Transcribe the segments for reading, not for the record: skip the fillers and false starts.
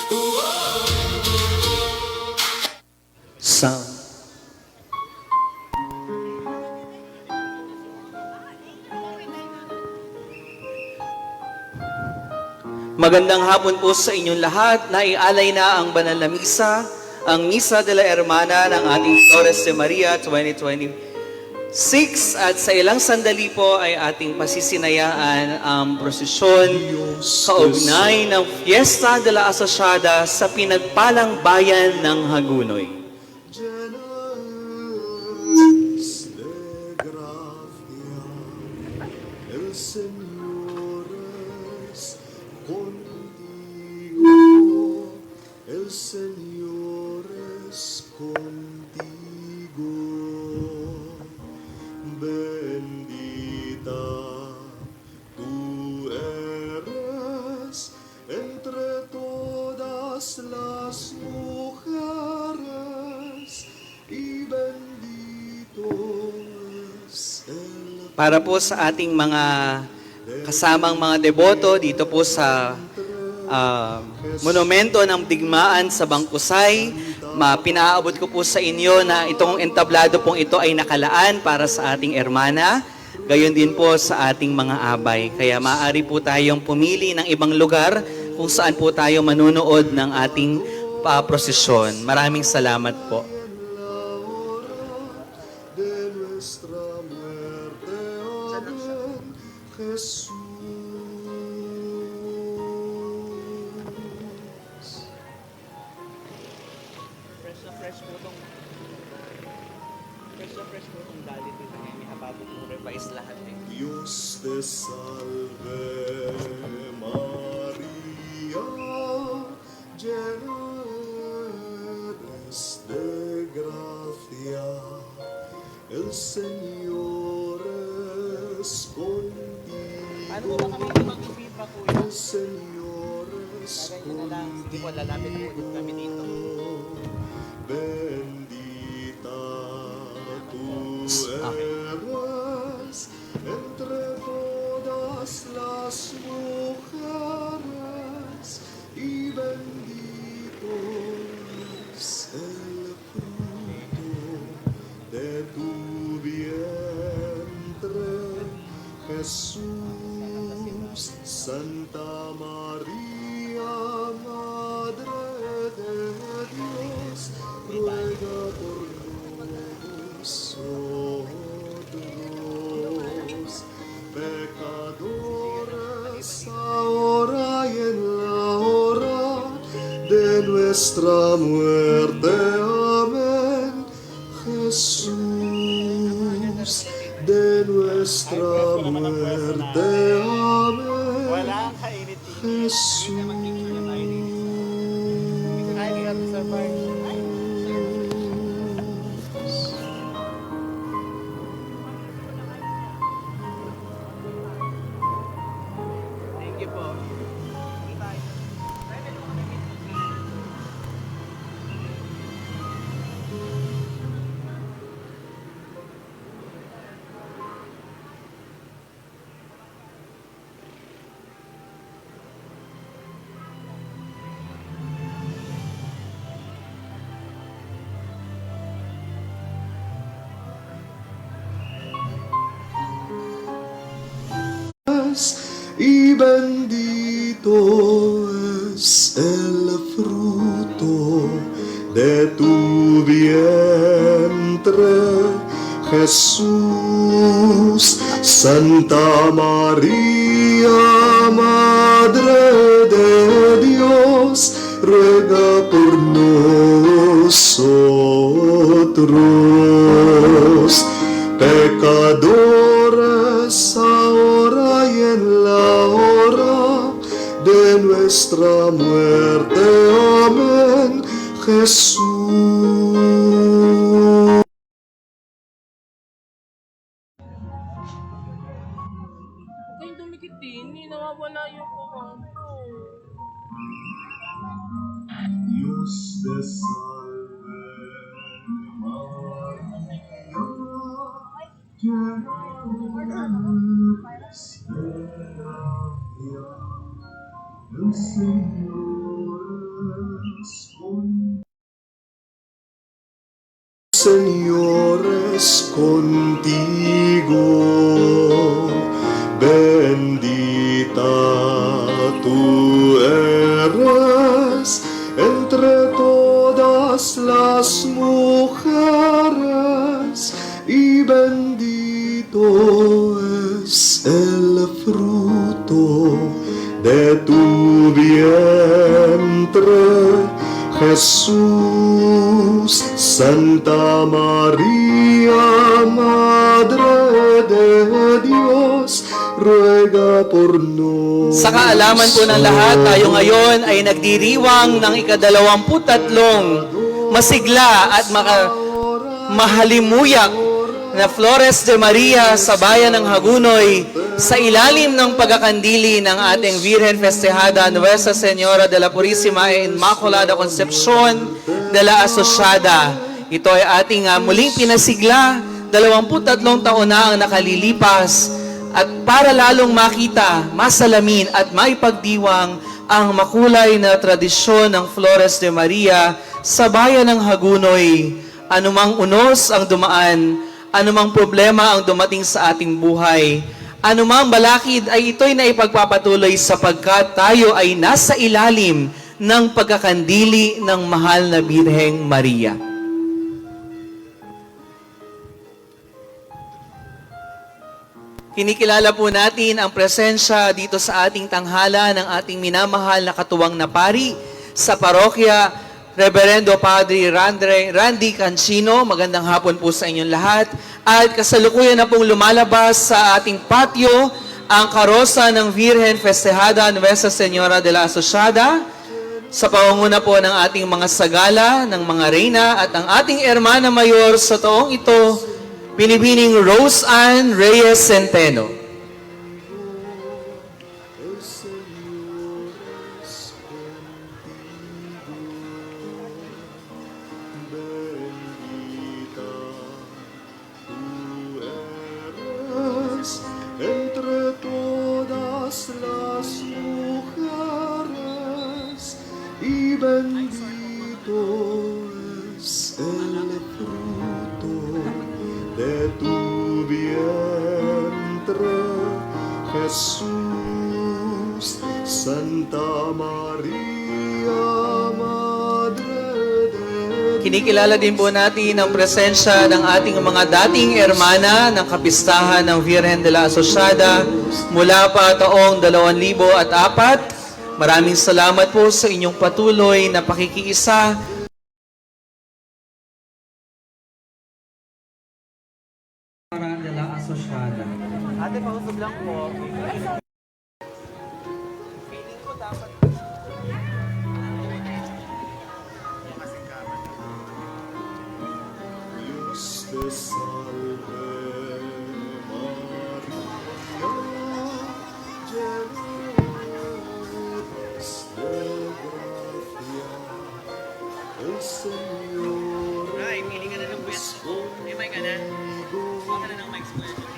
Sound. Magandang hapon po sa inyong lahat. Naialay na ang banal na misa, ang Misa de la Hermana ng ating Flores de Maria 2026. At sa ilang sandali po ay ating pasisinayaan ang prosesyon kaugnay ng Fiesta de la Asociada sa pinagpalang bayan ng Hagunoy. El Señor es contigo, el Señor es contigo. Bendita tú eres entre todas las mujeres y bendito es el Para po sa ating mga kasamang mga deboto dito po sa monumento ng digmaan sa Bangkusay, pinaabot ko po sa inyo na itong entablado pong ito ay nakalaan para sa ating ermana, gayon din po sa ating mga abay. Kaya maaari po tayong pumili ng ibang lugar kung saan po tayo manunood ng ating prosesyon. Maraming salamat po. de nuestra muerte. Amén, Jesús. Fresh po itong dalit dito. May hababot po revise lahat eh. Dios te salve, María, llena eres de gracia, el Señor es Paano po ba contigo, kami mag-feedback po el Señor es Gagawin nyo na lang. Sige po, lalapit na po kami dito. Bendita tú eres entre todas las mujeres y bendito es el fruto de tu vientre, Jesús. Santa María, Madre de Dios, ruega por nosotros, pecadores, ahora y en la hora de nuestra muerte. Amén. Jesús, de nuestra muerte. Amén. Wala, kainit. Jesús. Thank you po. Y bendito es el fruto de tu vientre, Jesús. Santa María, Madre de Dios, ruega por nosotros, pecadores, ahora y en la hora de nuestra muerte. Amén. Jesús. Ay, dumikit din. Hindi nawawala yung kuwang ko. Dios te salve, María, llena eres de gracia, el Señor Señor es contigo, bendita tú eres entre todas las mujeres, y bendito es el fruto de tu vientre, Jesús. Santa María, Madre de Dios, ruega por nosotros. Sa kaalaman po ng lahat, tayo ngayon ay nagdiriwang ng ika-23 masigla at mahalimuyak na Flores de Maria sa bayan ng Hagunoy sa ilalim ng pagkakandili ng ating Virgen Festejada Nuestra Señora de la Purísima e Inmaculada Concepcion de la Asociada. Ito ay ating muling pinasigla, 23 taon na ang nakalilipas, at para lalong makita, masalamin at maipagdiwang ang makulay na tradisyon ng Flores de Maria sa bayan ng Hagunoy. Anumang unos ang dumaan, anumang problema ang dumating sa ating buhay, anumang balakid ay ito'y naipagpapatuloy sapagkat tayo ay nasa ilalim ng pagkakandili ng mahal na Birheng Maria. Kinikilala po natin ang presensya dito sa ating tanghala ng ating minamahal na katuwang na pari sa parokya, Reverendo Padre Randy Cancino. Magandang hapon po sa inyong lahat. At kasalukuyan na pong lumalabas sa ating patio ang karosa ng Virgen Festejada Nuestra Señora de la Asociada sa pangunguna po ng ating mga sagala, ng mga reyna at ang ating Hermana Mayor sa taong ito, Binibining Rose Ann Reyes Centeno. Entre todas las mujeres, y bendito es el fruto de tu vientre, Jesús. Santa María, Madre de Kinikilala din po natin ang presensya ng ating mga dating hermana ng kapistahan ng Virgen de la Asociada mula pa taong 2004. Maraming salamat po sa inyong patuloy na pakikiisa. De la Asociada. Ate, pausog lang po. Feeling ko dapat Dios te salve, María, llena eres de gracia, el Señor es contigo,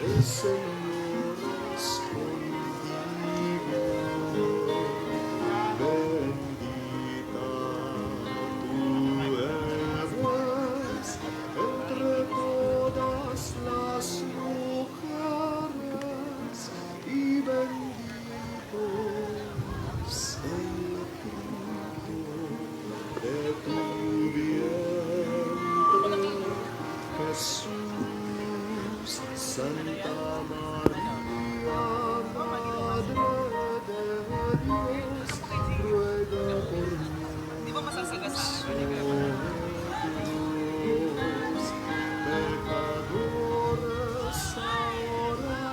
el Señor es contigo, bendita tú eres entre todas las mujeres, y bendito es el fruto de tu vientre, Jesús. Santa María, Madre de Dios, ruega por nosotros, pecadores, ahora y en la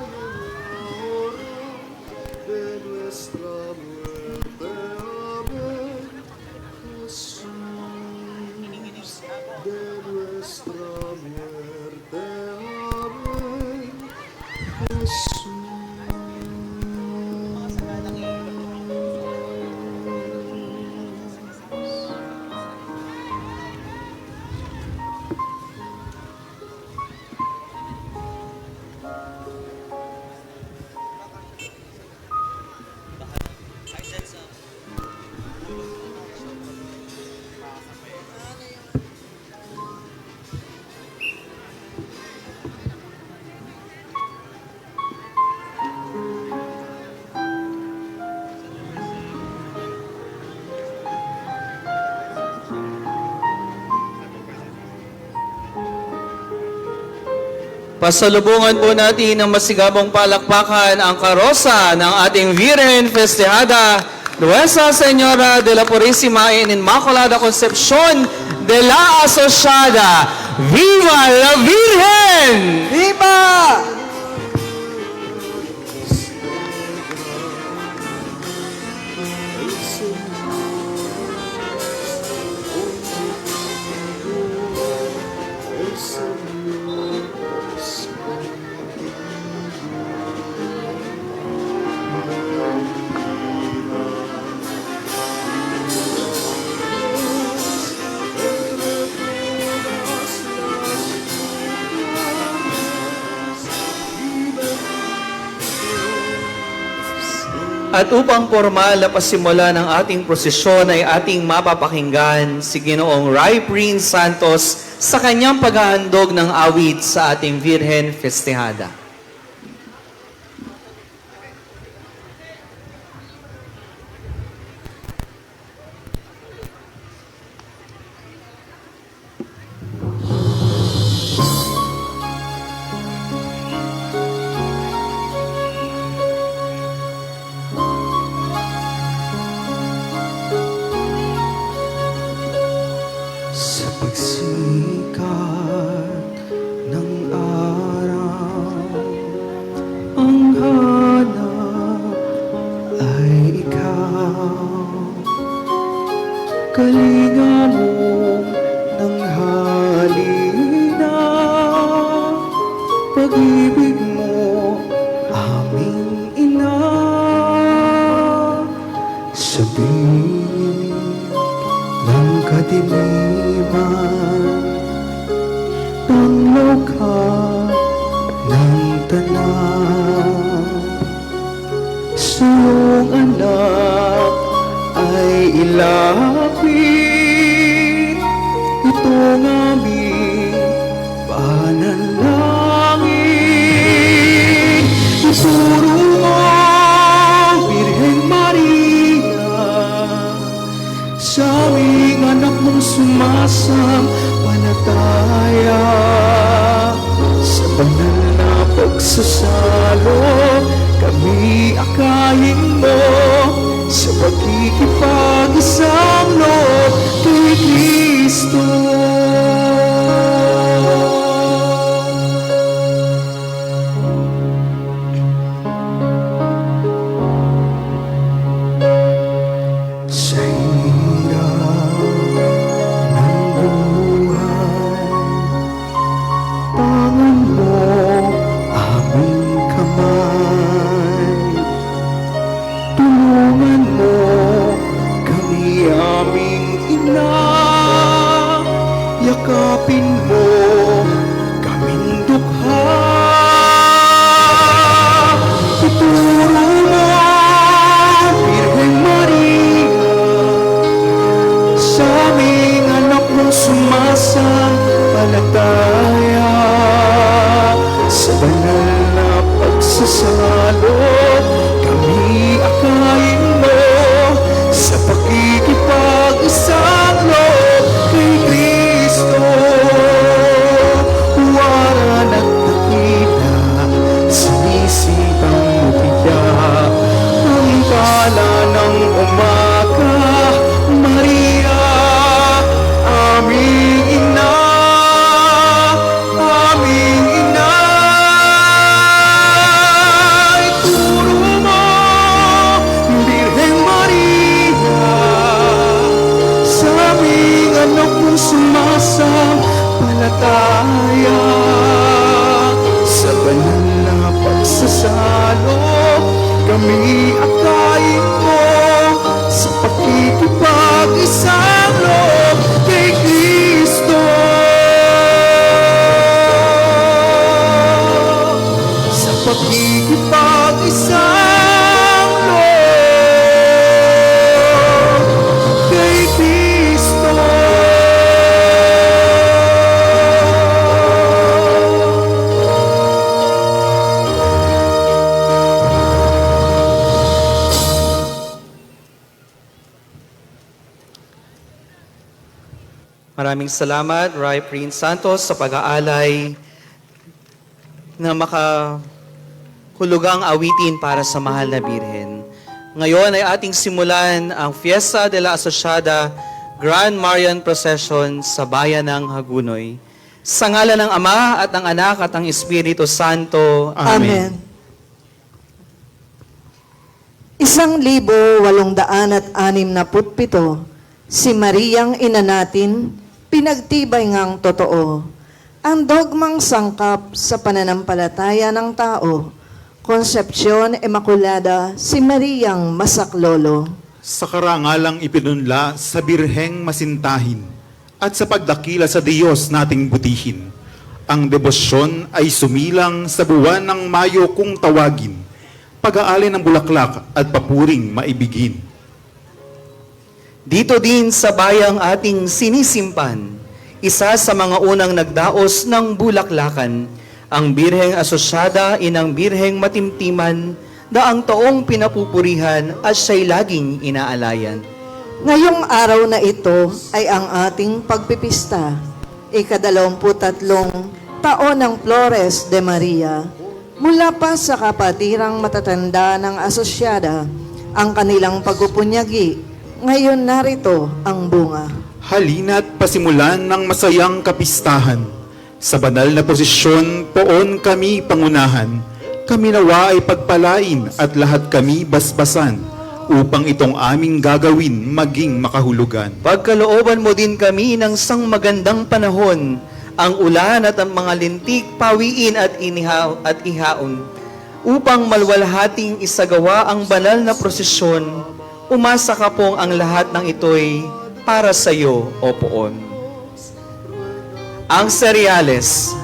hora de nuestra muerte. Amén. Jesús, de nuestra muerte. Amén. Jesús. Pasalubungan po natin ng masigabong palakpakan ang karosa ng ating Virgen Festejada, Nuestra Señora de la Purísima and Inmaculada Concepción de la Asociada. Viva la Virgen! Viva! At upang formal na pasimula ng ating prosesyon ay ating mapapakinggan si Ginoong Ray Prince Santos sa kanyang paghahandog ng awit sa ating Virgen Festejada. Sa pagsikat ng araw, ang hanap ay ikaw. Kalinga mo ng halina, pag-ibig mo, aming ina. Sabihin ng kadiliman, tanglaw ka ng tanan. Sa iyong anak ay ilapit, itong aming panalangin. Ituro mo, Birhen Maria, sa aming anak mong sumasampalataya. Sa banal na pagsasalo, kami akayin mo sa pagkikipag-isang loob kay Kristo. Sa hirap ng buhay, tangan mo aming kamay. Tulungan mo kami aming ina, yakapin mo kaming dukha. Ituro mo, Birhen Maria, sa aming anak mong sumasampalataya. Sa banal na pagsasalo, kami akayin mo sa pagkikipag-isang loob kay Kristo. Huwaran at dakila, sinisipang mutiyak ang pala ng umaga, Maria, aming ina, aming ina. Ituro mo, Birhen Maria, sa aming anak mong sumasampalataya. Sa banal na pagsasalo, kami akayin mo sa pakikipag-isang loob kay Kristo. Sa pakikipag-isang loob kay Kristo. Maraming salamat, Ray Prince Santos, sa pag-aalay na makahulugang awitin para sa mahal na Birhen. Ngayon ay ating simulan ang Fiesta de la Asociada Grand Marian Procession sa bayan ng Hagunoy. Sa ngalan ng Ama at ng Anak at ng Espiritu Santo. Amen. 1,867 si Mariang ina natin, pinagtibay ngang totoo. Ang dogmang sangkap sa pananampalataya ng tao, Konsepsyon Immaculada si Mariang Masaklolo. Sa karangalang ipinunla sa birheng masintahin at sa pagdakila sa Diyos nating butihin. Ang debosyon ay sumilang sa buwan ng Mayo kung tawagin, pag-aali ng bulaklak at papuring maibigin. Dito din sa bayang ating sinisimpan, isa sa mga unang nagdaos ng bulaklakan, ang Birheng Asosyada inang Birheng Matimtiman, daang taong pinapupurihan at siya'y laging inaalayan. Ngayong araw na ito ay ang ating pagpipista, ika-23 taon ng Flores de Maria. Mula pa sa kapatirang matatanda ng Asosyada, ang kanilang pagpupunyagi, ngayon narito ang bunga. Halina't pasimulan ng masayang kapistahan. Sa banal na prosesyon, poon kami pangunahan. Kami nawa ay pagpalain at lahat kami basbasan upang itong aming gagawin maging makahulugan. Pagkalooban mo din kami ng sang magandang panahon, ang ulan at ang mga lintik pawiin at ihaon, upang malwalhating isagawa ang banal na prosesyon. Umasa ka pong ang lahat ng ito'y para sa iyo, O Poon. Ang seryales.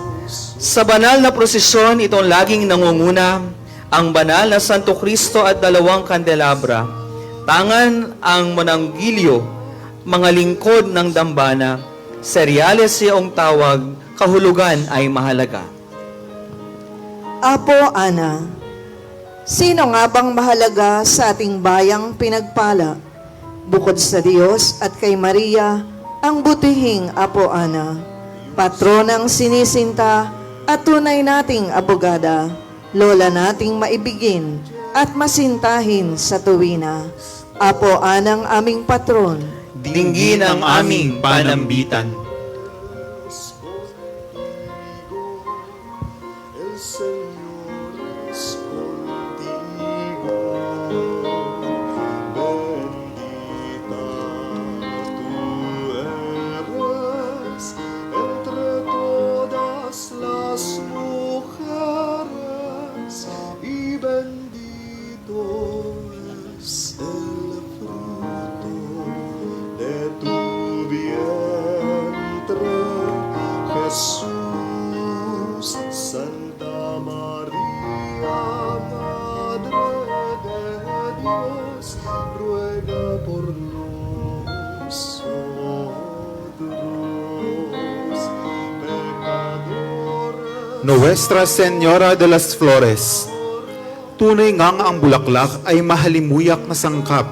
Sa banal na prosesyon, itong laging nangunguna, ang banal na Santo Cristo at 2 kandelabra. Tangan ang monanggilyo, mga lingkod ng dambana. Seryales iyong tawag, kahulugan ay mahalaga. Apo Ana, sino nga bang mahalaga sa ating bayang pinagpala? Bukod sa Diyos at kay Maria, ang butihing Apo Ana, patronang sinisinta at tunay nating abogada, lola nating maibigin at masintahin sa tuwina. Apo Anang aming patron, Dinggin ang aming panambitan. El Señor es contigo. Bendita tú eres entre todas las mujeres y bendito es el fruto de tu vientre, Jesús. Santa María, Madre de Dios, ruega por nosotros, pecadores. Nuestra Señora de las Flores, tunay ngang ang bulaklak ay mahalimuyak na sangkap.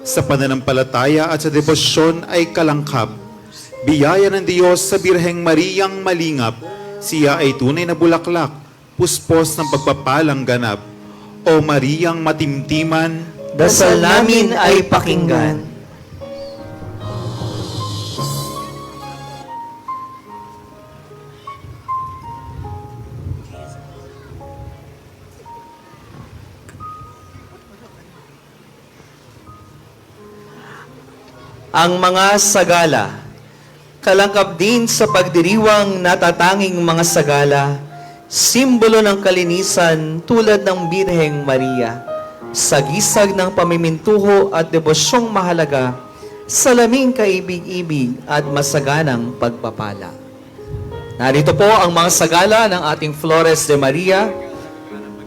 Sa pananampalataya at sa debosyon ay kalangkap. Biyaya ng Diyos sa Birheng Mariang malingap, siya ay tunay na bulaklak, puspos ng pagpapalang ganap. O Mariang matimtiman, Dasal namin ay pakinggan. Ang mga sagala, kalangkap din sa pagdiriwang natatanging mga sagala, simbolo ng kalinisan tulad ng Birheng Maria, sagisag ng pamimintuho at debosyong mahalaga, salaming kaibig-ibig at masaganang pagpapala. Narito po ang mga sagala ng ating Flores de Maria,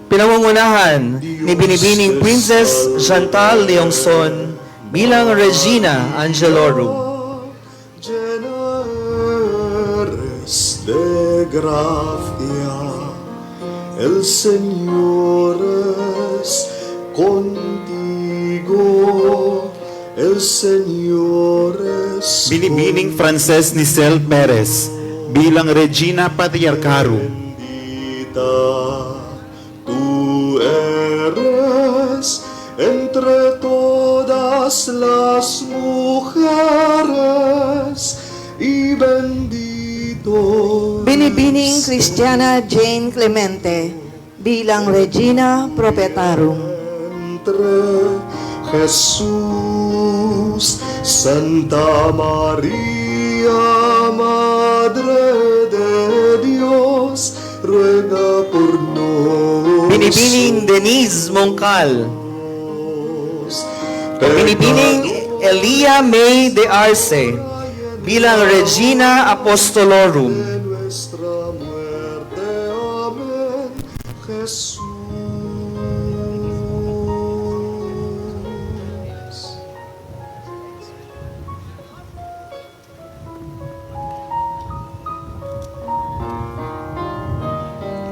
pinangungunahan ni Binibining Princess Chantal Leongson bilang Regina Angelorum. Llena eres de gracia, el Señor es contigo, el Señor es Binibining Frances Nicel Perez bilang Regina Patriarcharum. bendita tú eres entre todas las mujeres y bendito Binibining Christiana Jane Clemente bilang Regina Propetarum. entre Jesús, Santa María, Madre de Dios, ruega por nosotros. Binibining Denise Mongcal. Binibining Elia May de Arce bilang Regina Apostolorum. De nuestra muerte, amén, Jesús.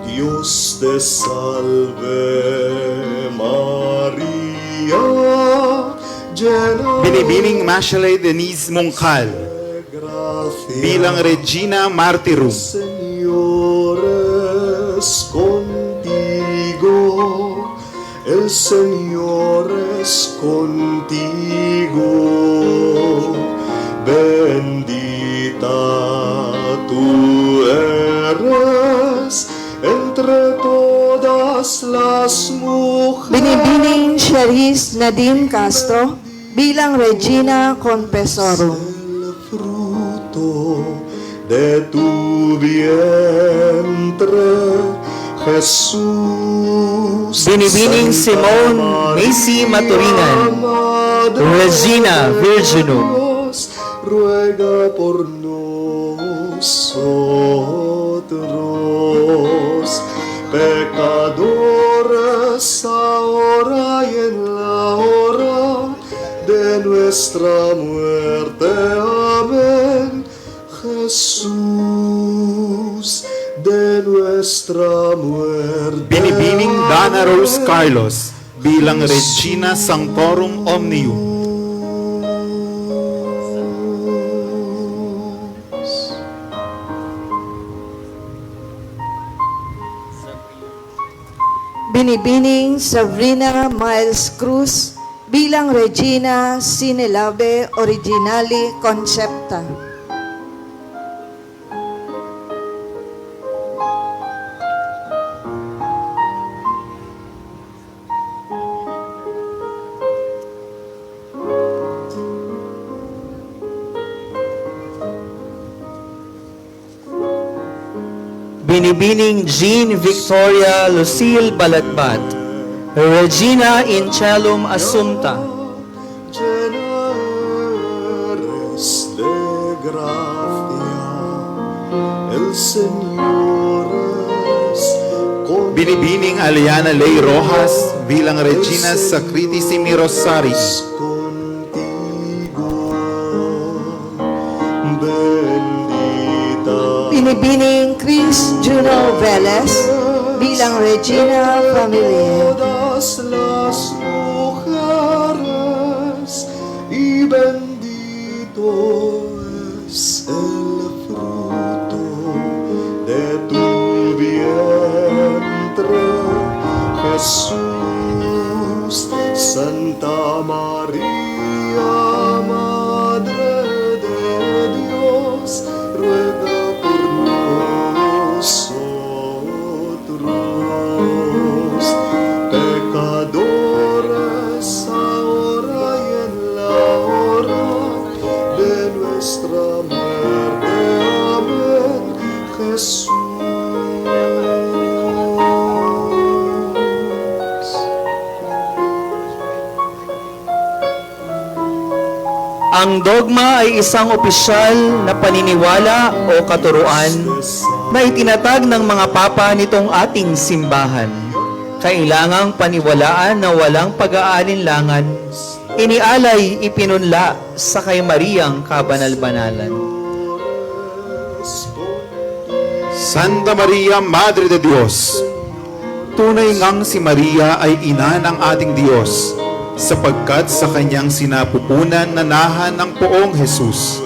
Dios te salve, María, llena Binibining Mashalay Denise Mongcal de gracia. bilang Regina Martyrum. Señor es contigo, el Señor es contigo, bendita tú eres entre todas las mujeres. Binibining Cherise Nadine Castro bilang Regina Confessorum. El fruto de tu vientre, Jesús. Binibining Santa Simone Macy Maturingan, Madre Regina de Virginum. Dios, ruega por nosotros, pecadores, ahora y en la hora de nuestra muerte. Amén. Jesús, de nuestra muerte. Binibining Dana Rose Carlos bilang Regina Sanctorum Omnium. Binibining Sabrina Miles Cruz bilang Regina Sinelabe Originali Concepta. Binibining Jean Victoria Lucille Balatbat, Regina in Celum Assumpta. Llena eres de gracia, el Señor es contigo. Binibining Aliana Ley Rojas bilang Regina Sacritissimi Rosarii. Contigo, bendita Binibining Chris Juno Velez bilang Regina Familia. todas las mujeres y bendito es el fruto de tu vientre, Jesús. Santa María, Madre de Dios, ruega por nosotros, pecadores, ahora y en la hora de nuestra muerte. Amén. Jesús. Ang dogma ay isang opisyal na paniniwala o katuruan na itinatag ng mga papa nitong ating simbahan. Kailangang paniwalaan na walang pag-aalinlangan, inialay, ipinunla sa kay Mariang kabanal-banalan. Santa Maria, Madre de Dios, tunay ngang si Maria ay ina ng ating Diyos, sapagkat sa kanyang sinapupunan nanahan ng poong Jesus.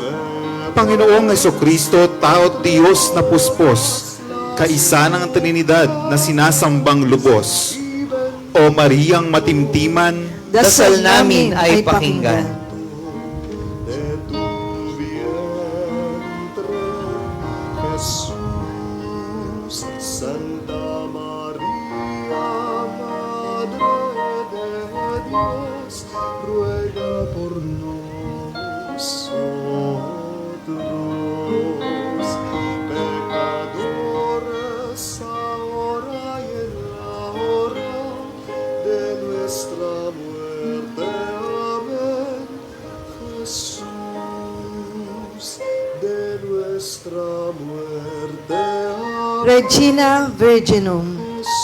Panginoong Hesukristo, tao't Diyos na puspos, kaisa ng Trinidad na sinasambang lubos. O Mariyang matimtiman, Dasal namin ay pakinggan. de tu vientre, Jesús. Santa María, Madre de Dios, ruega por nosotros, pecadores, ahora y en la hora de nuestra muerte. Amén. Jesús, de nuestra muerte. Amén. Regina Virginum,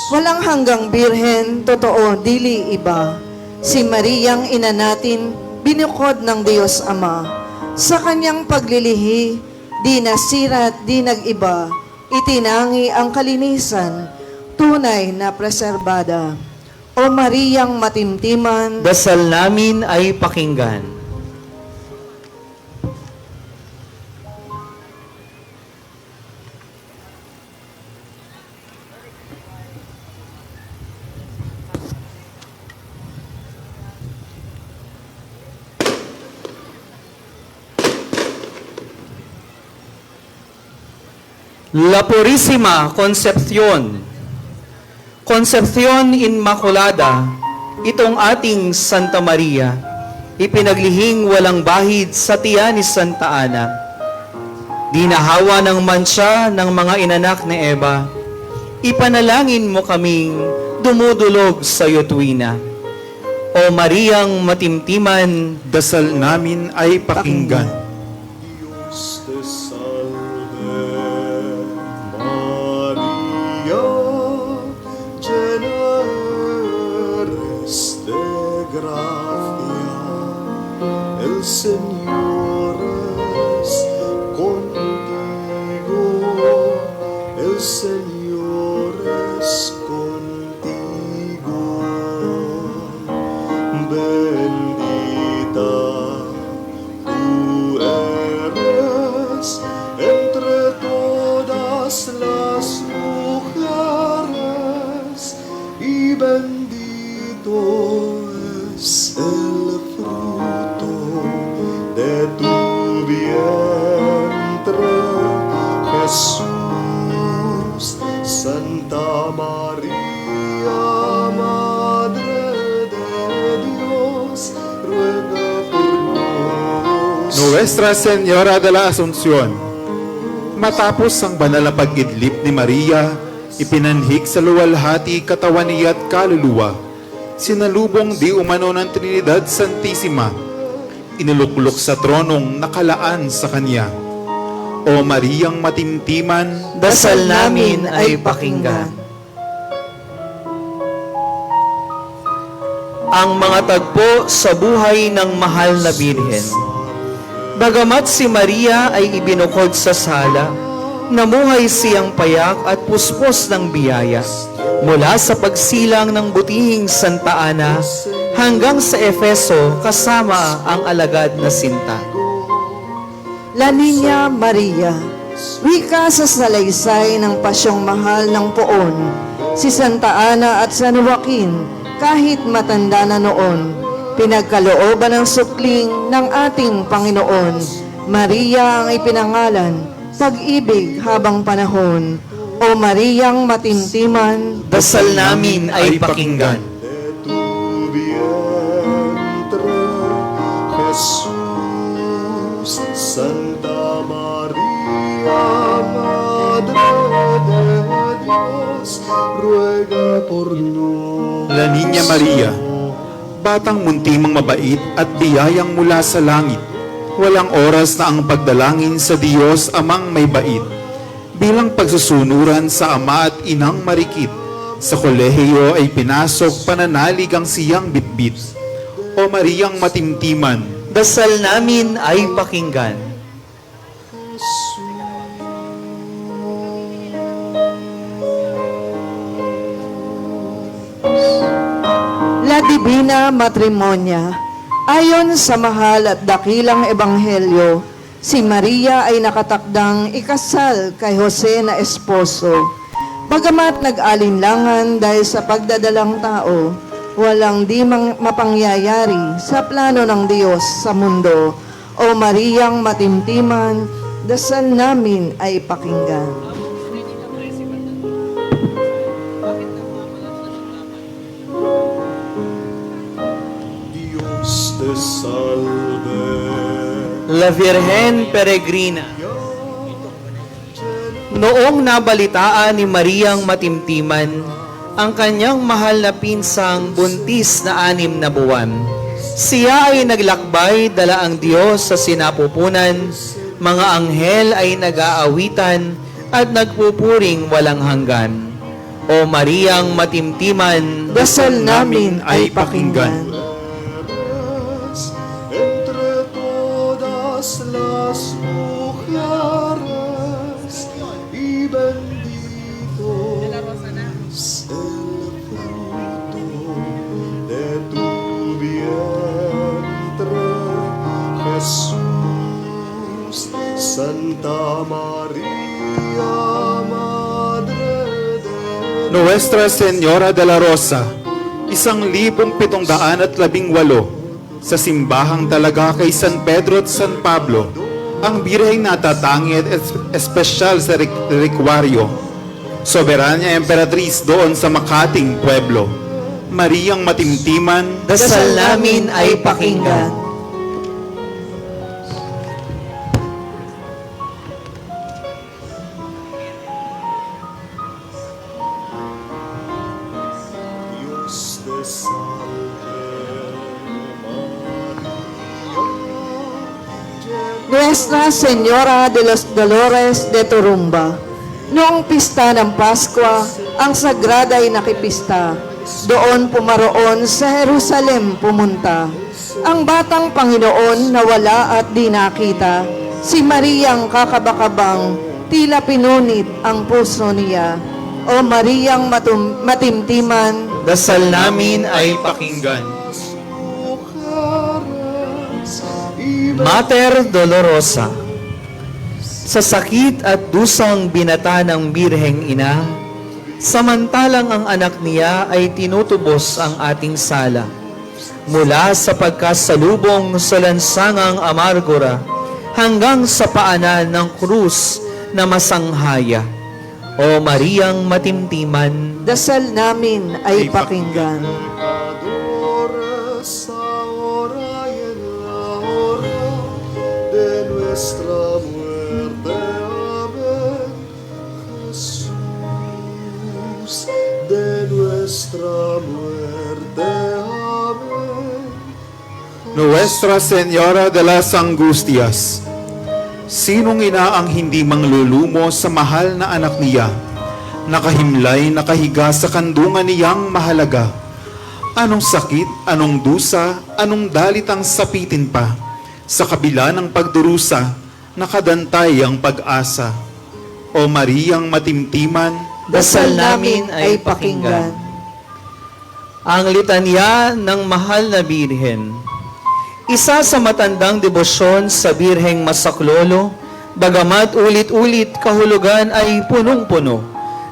walang hanggang birhen, totoo, dili iba. Si Mariyang ina natin, binukod ng Diyos Ama. Sa kanyang paglilihi, di nasira at di nag-iba, itinangi ang kalinisan, tunay na preserbada. O Mariyang matimtiman, Dasal namin ay pakinggan. La Purísima Concepcion, Concepcion Inmaculada, itong ating Santa Maria, ipinaglihing walang bahid sa tiyan ni Santa Ana. Dinahawa ng mansya ng mga inanak ni Eva, ipanalangin mo kaming dumudulog sa iyo tuwina. O Mariyang matimtiman, dasal namin ay pakinggan. Dios te salve, María, llena eres de gracia, el Señor es contigo, el Señor es contigo, bendita tú eres entre todas las mujeres y bendito es el fruto de tu vientre, Jesús. Santa María, Madre de Dios, ruega por nosotros. Nuestra Señora de la Asunción, matapos ang banal na pag-idlip ni Maria, ipinanhik sa luwalhati katawan niya at kaluluwa, sinalubong di umano ng Trinidad Santissima, inuluklok sa tronong nakalaan sa kanya. O Mariyang matimtiman, dasal namin ay pakinggan. Ang mga tagpo sa buhay ng mahal na Birhen. Bagamat si Maria ay ibinukod sa sala, namuhay siyang payak at puspos ng biyaya mula sa pagsilang ng butihing Santa Ana hanggang sa Efeso kasama ang alagad na Sinta. La Niña Maria, wika sa salaysay ng pasyong mahal ng poon, si Santa Ana at San Joaquin, kahit matanda na noon, pinagkalooban ng sukling ng ating Panginoon. Maria ang ipinangalan, pag-ibig habang panahon. O Mariyang matimtiman, Dasal namin ay pakinggan. De tu vientre, Jesús. Santa María, Madre de Dios, ruega por nosotros. La Niña Maria, batang muntimang mabait at biyayang mula sa langit, walang oras na ang pagdalangin sa Diyos Amang may bait. Bilang pagsusunuran sa Ama at Inang Marikit, sa kolehiyo ay pinasok pananalig ang siyang bitbit. O Mariyang matimtiman, Dasal namin ay pakinggan. La Divina Matrimonia. Ayon sa mahal at dakilang ebanghelyo, si Maria ay nakatakdang ikasal kay Jose na esposo. Bagamat nag-alinlangan dahil sa pagdadalang tao, walang di mapangyayari sa plano ng Diyos sa mundo. O Mariyang matimtiman, dasal namin ay pakinggan. Dios te salve. La Virgen Peregrina. Noong nabalitaan ni Mariyang matimtiman ang kanyang mahal na pinsang buntis na 6 na buwan, siya ay naglakbay dala ang Diyos sa sinapupunan, mga anghel ay nag-aawitan at nagpupuring walang hanggan. O Mariyang matimtiman, Dasal namin ay pakinggan. Entre todas las mujeres y bendito es el fruto de tu vientre, Jesús. Santa María, Madre de Nuestra Señora de la Rosa, 1,718 sa simbahang talaga kay San Pedro at San Pablo, ang birheng natatangi at espesyal sa relikwaryo. Soberanya Emperatriz doon sa Makating Pueblo, Mariyang matimtiman, dasal namin ay pakinggan. Dios te salve, María, Nuestra Señora de los Dolores de Turumba. Noong pista ng Paskwa, ang sagrada ay nakipista. Doon pumaroon sa Jerusalem pumunta. Ang batang Panginoon na wala at di nakita. Si Mariyang kakabakabang, tila pinunit ang puso niya. O Mariyang matimtiman, Dasal namin ay pakinggan. mujeres y Mater Dolorosa, sa sakit at dusang binata ng Birheng Ina, samantalang ang anak niya ay tinutubos ang ating sala. Mula sa pagkasalubong sa lansangang amargura hanggang sa paanan ng krus na masanghaya. O Mariyang matimtiman, dasal namin ay pakinggan. pecadores, ahora y en la hora de nuestra muerte. Amén. Jesús, de nuestra muerte. Amén. Nuestra Señora de las Angustias, sinong ina ang hindi manglulumo sa mahal na anak niya, nakahimlay, nakahiga sa kandungan niyang mahalaga? Anong sakit, anong dusa, anong dalit ang sapitin pa? Sa kabila ng pagdurusa, nakadantay ang pag-asa. O Mariyang matimtiman, dasal namin ay pakinggan. Ang litanya ng mahal na Birhen. Isa sa matandang debosyon sa Birheng Masaklolo, bagamat ulit-ulit kahulugan ay punong-puno.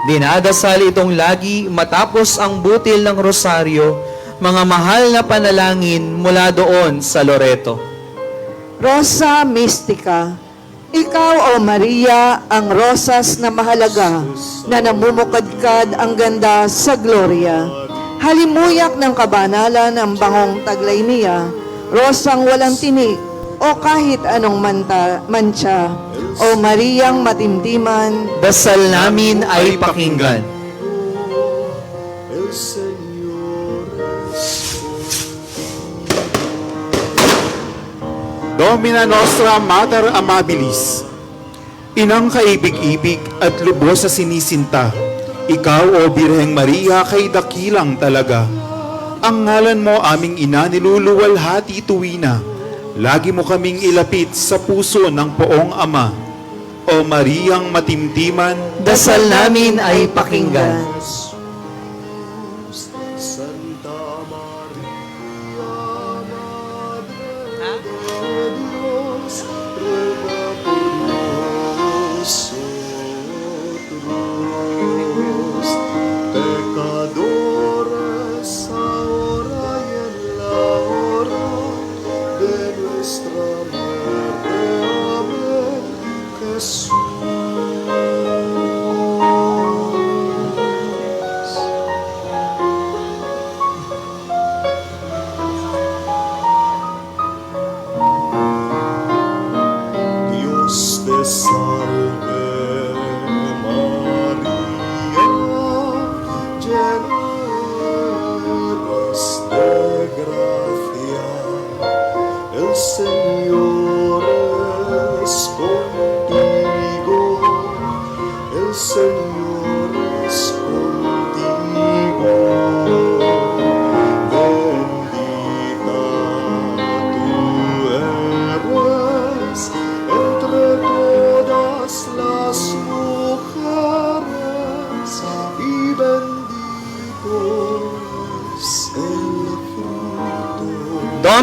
Dinadasal itong lagi matapos ang butil ng rosaryo, mga mahal na panalangin mula doon sa Loreto. Rosa Mystica, ikaw o Maria ang rosas na mahalaga na namumukadkad ang ganda sa gloria. Halimuyak ng kabanalan ang bangong taglay niya, rosang walang tinik o kahit anong mantsa. O Mariyang matimtiman, Dasal namin ay pakinggan. El Señor es Domina Nostra Mater Amabilis, inang kaibig-ibig at lubos sa sinisinta, ikaw o Birheng Maria kay dakilang talaga. Ang ngalan mo aming ina niluluwalhati tuwina, lagi mo kaming ilapit sa puso ng poong Ama. O Mariyang matimtiman, Dasal namin ay pakinggan. Santa María, Madre de Dios, ruega por nosotros.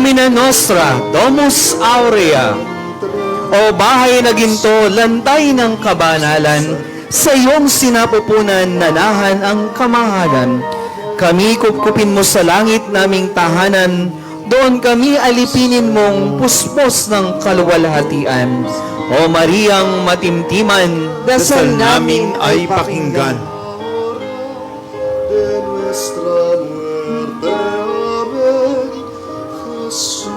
Domina Nostra, Domus Aurea. O bahay na ginto, lantay ng kabanalan, sa iyong sinapupunan nanahan ang kamahalan. Kami kupkupin mo sa langit naming tahanan, doon kami alipinin mong puspos ng kaluwalhatian. O Mariang matimtiman, Dasal namin ay pakinggan. De nuestra muerte, amén. Jesús,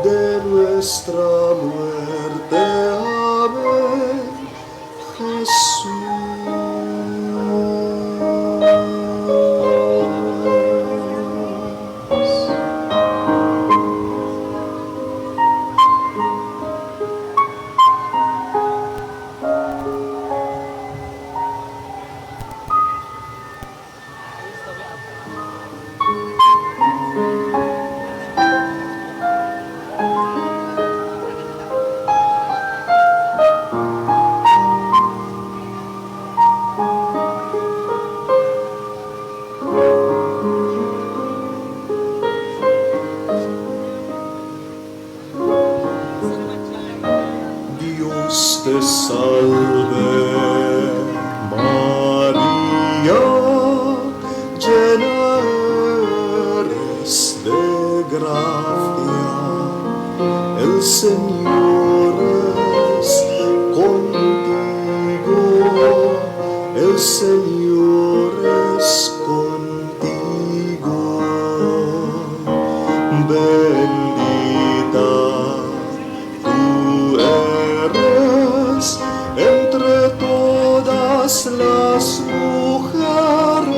de nuestra muerte, amén. Jesús. Dios te salve, María, llena eres de gracia, el Señor es contigo, el Señor es contigo, bendita tú eres entre todas las mujeres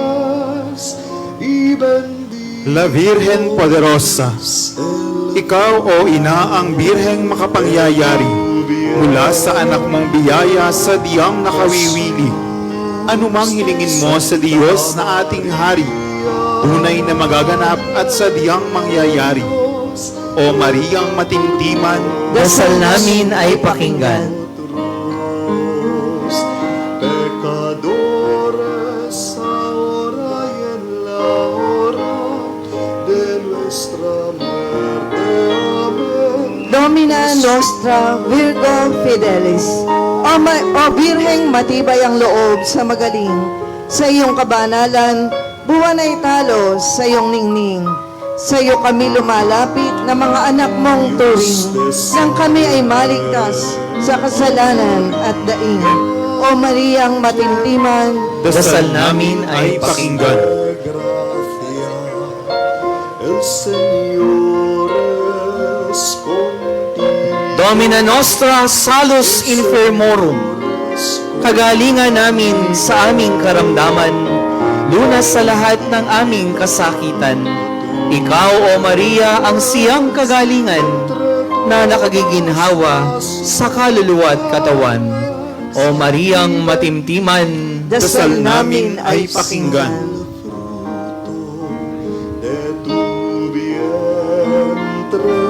y bendita La Virgen Poderosa, ikaw o ina ang Birheng makapangyayari, mula sa anak mong biyaya sa diyang nakawiwili. Anumang hilingin mo sa Diyos na ating hari, tunay na magaganap at sa diyang mangyayari. O Mariang matimtiman, dasal namin ay pakinggan. pecadores ahora y en la hora de nuestra muerte. Amén. Domina Nostra Virgo Fidelis. O Birheng matibay ang loob sa magaling, sa iyong kabanalan, buwan ay talo sa iyong ningning. Sa iyo kami lumalapit na mga anak mong tuwing, nang kami ay maligtas sa kasalanan at daing. O Mariang matimtiman, dasal namin ay pakinggan. Gracia, el Señor es contigo. Domina Nostra Salus Infirmorum. Kagalingan namin sa aming karamdaman, lunas sa lahat ng aming kasakitan. Ikaw, O Maria, ang siyang kagalingan na nakagiginhawa sa kaluluwa at katawan. O Mariang matimtiman, Dasal namin ay pakinggan. De tu vientre,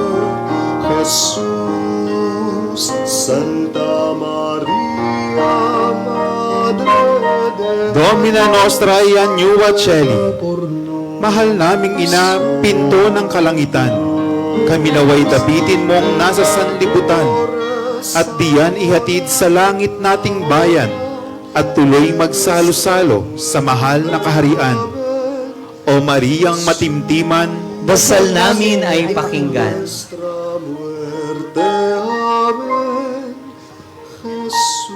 Jesús, Santa María, Madre de Domina Nostra Iannua Celi, mahal naming ina, pinto ng kalangitan. Kami naway tapitin mong nasa sanlibutan, at diyan ihatid sa langit nating bayan, at tuloy magsalo-salo sa mahal na kaharian. O Mariang matimtiman, dasal namin ay pakinggan. nuestra muerte. Amén. Jesús.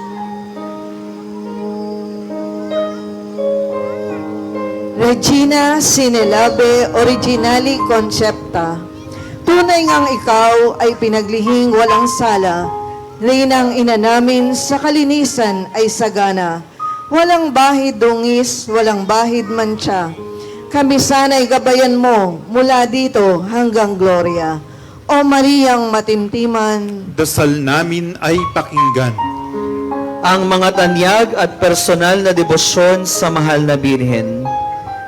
Regina Sinelabe Originali Concepta. Tunay ngang ikaw ay pinaglihing walang sala. Reynang ina namin sa kalinisan ay sagana. Walang bahid dungis, walang bahid mancha. Kami sana'y gabayan mo mula dito hanggang gloria. O Mariang matimtiman, dasal namin ay pakinggan. Ang mga tanyag at personal na debosyon sa mahal na Birhen.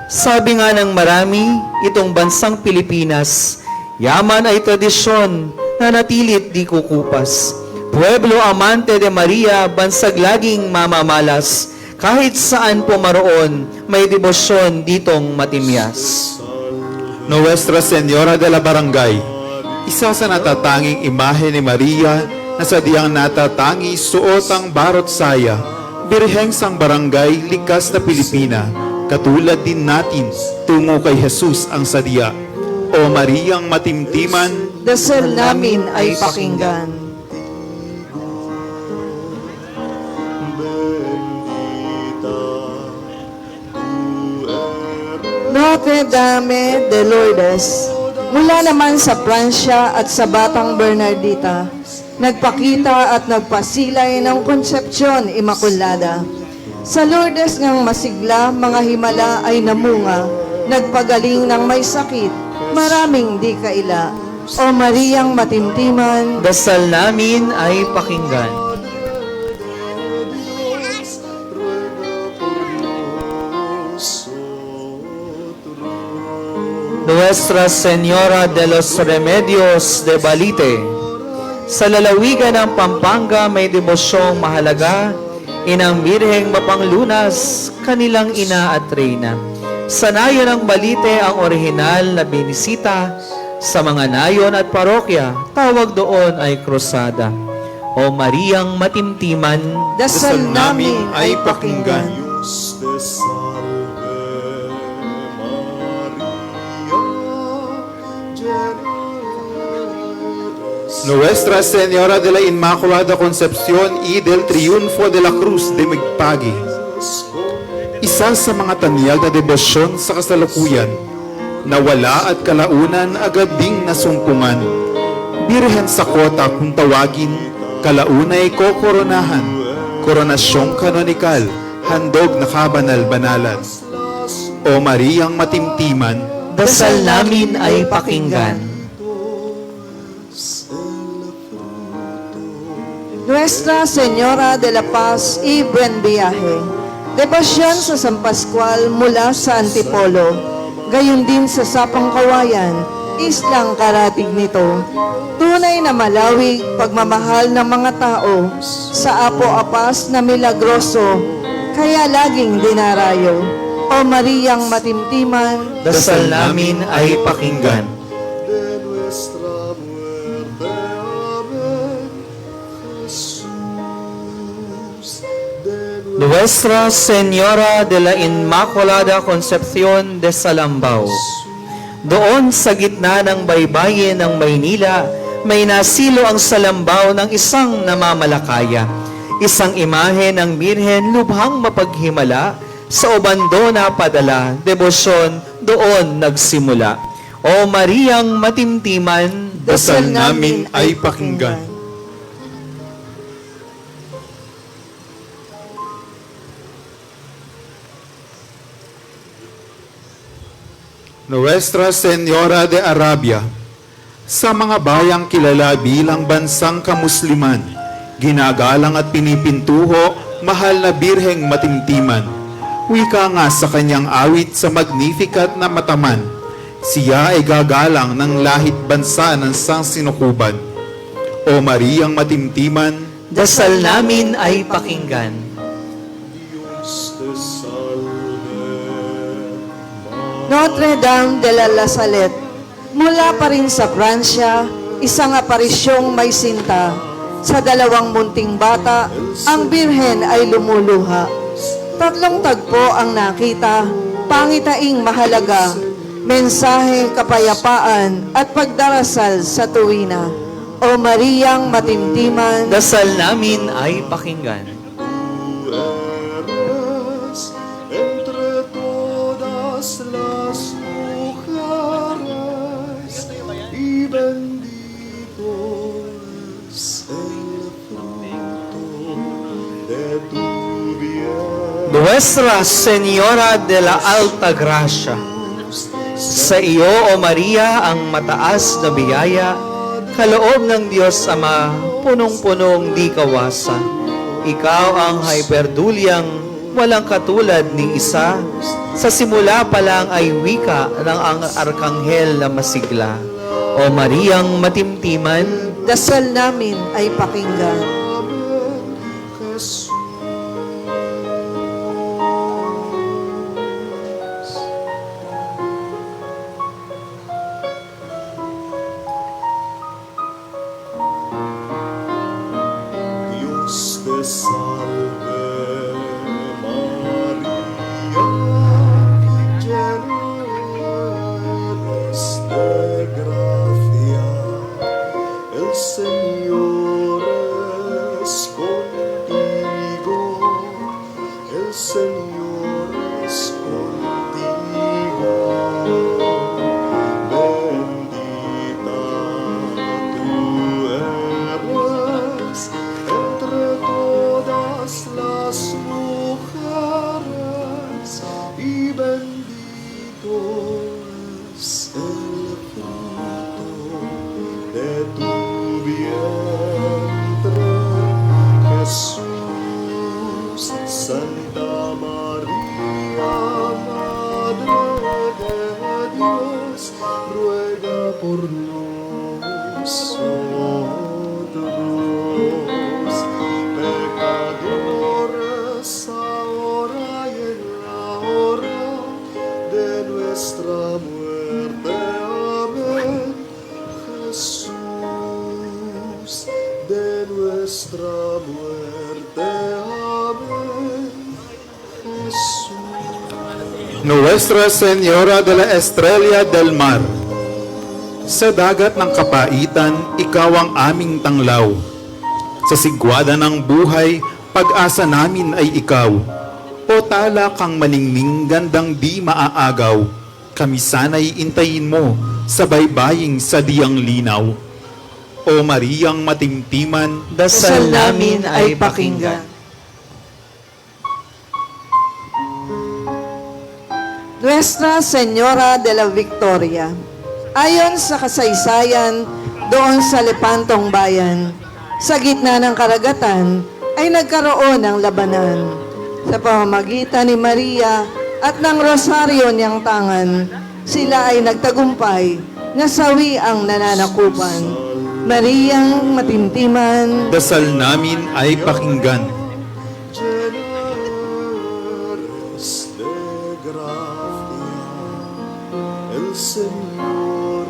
Sabi nga ng marami, itong bansang Pilipinas, yaman ay tradisyon na natilit di kukupas. Pueblo amante de Maria, bansag laging mamamalas, kahit saan po maroon, may debosyon ditong matimyas. Nuestra Señora de la Barangay, isa sa natatanging imahe ni Maria na sadyang natatangi suot ang barot saya, birheng sang barangay likas na Pilipina, katulad din natin tungo kay Jesus ang sadya. O Mariang matimtiman, dasal namin ay pakinggan. Notre Dame de Lourdes, mula naman sa Pransya at sa Batang Bernardita, nagpakita at nagpasilay ng Konsepsyon Imakulada. Sa Lourdes ngang masigla, mga himala ay namunga, nagpagaling ng may sakit, maraming di kaila. O Mariang matimtiman, Dasal namin ay pakinggan. Nuestra Señora de los Remedios de Balite, sa lalawigan ng Pampanga may demosyong mahalaga, inang Birheng Mapanglunas, kanilang ina at reyna. Sa nayon ng Balite ang orihinal na binisita, sa mga nayon at parokya, tawag doon ay krusada. O Mariang matimtiman, dasal namin ay pakinggan. Dios te salve, María, llena eres Nuestra Señora de la Inmaculada Concepción y del Triunfo de la Cruz de Migpagi, isa sa mga tanyag na debosyon sa kasalukuyan, nawala at kalaunan agad ding nasumpungan. Birhen sa kota kung tawagin, kalaunay kokoronahan, koronasyong kanonikal, handog na kabanal-banalan. O Mariang matimtiman, dasal namin ay pakinggan. Nuestra Señora de la Paz y Buen Viaje, debosyon sa San Pascual mula sa Antipolo, gayon din sa Sapang Kawayan, islang karatig nito. Tunay na malawig pagmamahal ng mga tao sa apo-apas na milagroso, kaya laging dinarayo. O Mariang matimtiman, Dasal namin ay pakinggan. de nuestra muerte. Amén. Jesús, de Nuestra Señora de la Inmaculada Concepción de Salambao. Doon sa gitna ng baybayin ng Maynila, may nasilo ang salambao ng isang namamalakaya. Isang imahe ng Birhen lubhang mapaghimala, sa obando na padala, debosyon doon nagsimula. O Mariang matimtiman, dasal namin ay pakinggan. Nuestra Señora de Arabia, sa mga bayang kilala bilang bansang kamusliman, ginagalang at pinipintuho, mahal na Birheng matimtiman. Wika nga sa kanyang awit sa Magnificat na mataman, siya ay gagalang ng lahit bansa ng sang sinukuban. O Mariang matimtiman, dasal namin ay pakinggan. Dios te salve, Notre Dame de la Salette, mula pa rin sa Pransya, isang aparisyong may sinta. Sa dalawang munting bata, ang Birhen ay lumuluha. Tatlong tagpo ang nakita, pangitaing mahalaga, mensahe, kapayapaan at pagdarasal sa tuwina. O Mariang matimtiman, Dasal namin ay pakinggan. eres entre todas las mujeres y bendito es el fruto de tu vientre. Nuestra Señora de la Alta Gracia, sa iyo, O Maria, ang mataas na biyaya, kaloob ng Diyos Ama, punong-punong di kawasa. Ikaw ang hyperdulyang walang katulad ni isa. Sa simula pa lang ay wika ng ang arkanghel na masigla. O Mariang matimtiman, dasal namin ay pakinggan. Jesús. nuestra muerte. Amén. Jesús. Nuestra Señora de la Estrella del Mar, sa dagat ng kapaitan, ikaw ang aming tanglaw. Sa sigwada ng buhay, pag-asa namin ay ikaw. O tala kang maningning, gandang di maaagaw. Kami sana'y intayin mo sa baybaying sa diyang linaw. O Mariyang matimtiman, Dasal namin ay pakinggan. Nuestra Señora de la Victoria. Ayon sa kasaysayan, doon sa Lepantong Bayan, sa gitna ng karagatan, ay nagkaroon ng labanan. Sa pamamagitan ni Maria at ng rosaryo niyang tangan, sila ay nagtagumpay, nasawi ang nananakupan. Mariyang matimtiman, dasal namin ay pakinggan. Llenas de gracia, el Señor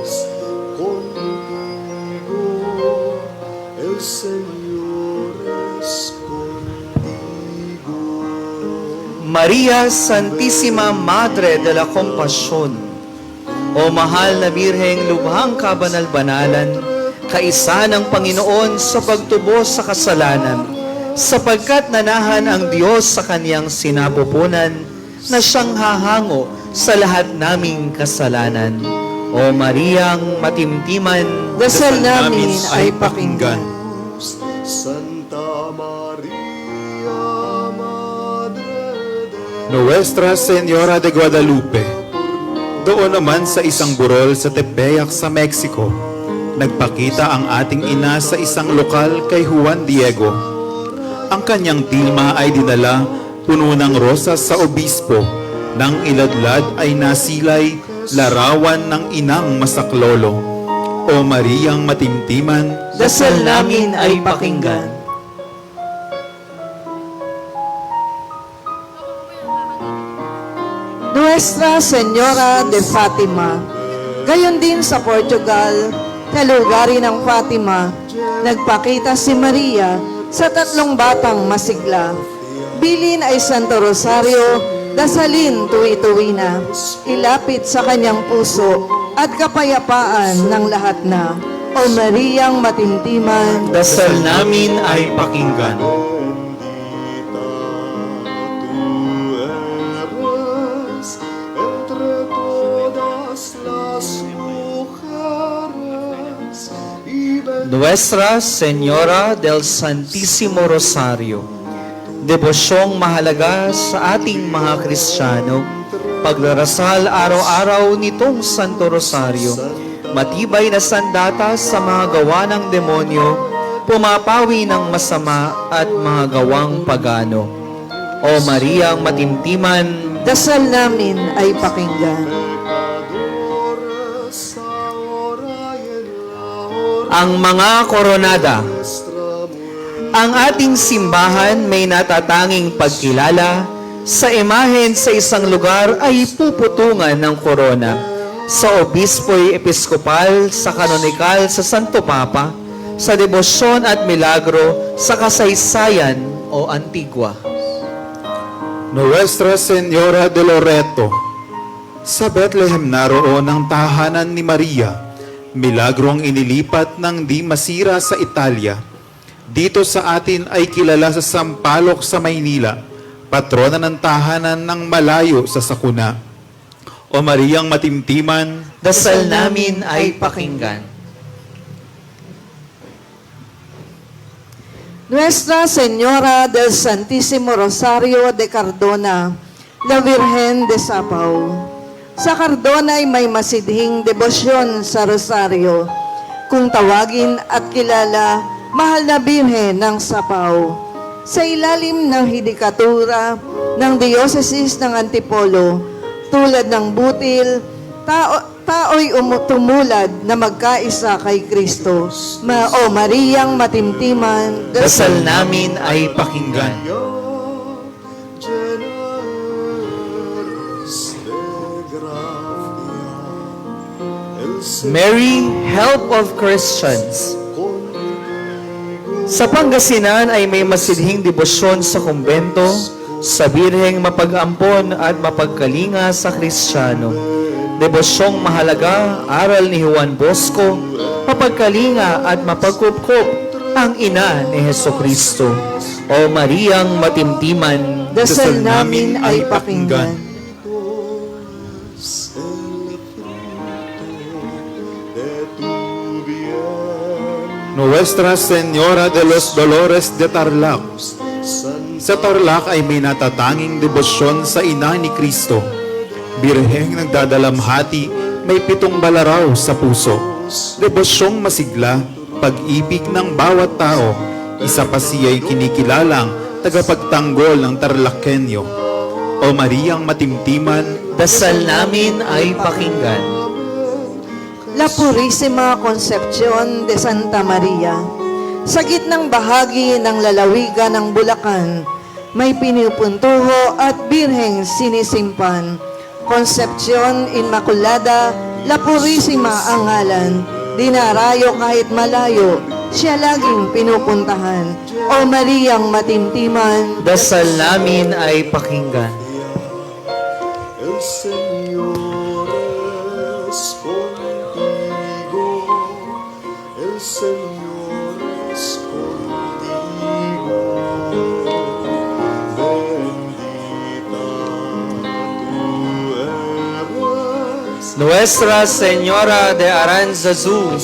es contigo, el Señor es contigo. Maria Santísima Madre de la Compasión, o mahal na Birheng lubhang kabanal-banalan, kaisa ng Panginoon sa pagtubos sa kasalanan, sapagkat nanahan ang Diyos sa kaniyang sinapupunan na siyang hahango sa lahat naming kasalanan. O Mariyang matimtiman, dasal namin ay pakinggan. Santa María, Madre de Nuestra Señora de Guadalupe. Doon naman sa isang burol sa Tepeyac sa Mexico, nagpakita ang ating ina sa isang lokal kay Juan Diego. Ang kanyang tilma ay dinala puno ng rosas sa obispo. Nang iladlad ay nasilay larawan ng inang masaklolo. O Mariyang matimtiman, dasal namin ay pakinggan. Nuestra Señora de Fatima. Gayon din sa Portugal, kalugari ng Fatima, nagpakita si Maria sa 3 batang masigla. Bilin ay Santo Rosario, dasalin tuwi-tuwi na, ilapit sa kanyang puso at kapayapaan ng lahat na. O Mariyang matimtiman, Dasal namin ay pakinggan. entre todas las mujeres y Nuestra Señora del Santísimo Rosario, debosyong mahalaga sa ating mga Kristiyano, pagdarasal araw-araw nitong Santo Rosario, matibay na sandata sa mga gawa ng demonyo, pumapawi ng masama at mga gawang pagano. O Mariyang matimtiman, dasal namin ay pakinggan. pecadores ahora y en la hora ang mga koronada. de nuestra muerte. Ang ating simbahan may natatanging pagkilala sa imahen sa isang lugar ay puputungan ng korona. Sa obispo'y episkopal, sa kanonikal sa Santo Papa, sa debosyon at milagro sa kasaysayan o Antigua. Nuestra Señora de Loreto. Sa Bethlehem naroon ang tahanan ni Maria, milagrong inilipat ng di masira sa Italia. Dito sa atin ay kilala sa Sampaloc sa Maynila, patrona ng tahanan ng malayo sa sakuna. O Mariyang matimtiman, Dasal namin ay pakinggan. Nuestra Señora del Santísimo Rosario de Cardona, la Virgen de Sapau. Sa Cardona ay may masidhing debosyon sa Rosario, kung tawagin at kilala, mahal na Birhen ng Sapau. Sa ilalim ng hidikatura ng Diocese ng Antipolo, tulad ng butil, tao'y tumulad na magkaisa kay Kristo. O Mariyang matimtiman, Dasal namin ay pakinggan. Llenas de gracia, el Señor Mary, help of Christians. contigo, Sa Pangasinan ay may masidhing debosyon sa kumbento sa Birheng Mapag-ampon at Mapagkalinga sa Kristiyano. Debosyong mahalaga, aral ni Juan Bosco, mapagkalinga at mapagkupkup ang ina ni Hesukristo. O Mariang matimtiman, Dasal namin ay pakinggan. Nuestra Señora de los Dolores de Tarlac. Sa Tarlac ay may natatanging debosyon sa ina ni Kristo. Birheng nagdadalamhati, may 7 balaraw sa puso. Debosyong masigla, pag-ibig ng bawat tao. Isa pa siya'y kinikilalang tagapagtanggol ng Tarlakenyo. O Mariang matimtiman, dasal namin ay pakinggan. La Purísima Concepcion de Santa Maria. Sa gitnang bahagi ng lalawigan ng Bulacan, may pinupuntuho at birheng sinisimpan. Concepcion Inmaculada, La Purísima ang ngalan. Dinarayo kahit malayo, siya laging pinupuntahan. O Mariang matimtiman, Dasal namin ay pakinggan. El Señor es contigo, el Señor es contigo. Bendita tú eres, Nuestra Señora de Aranzazu,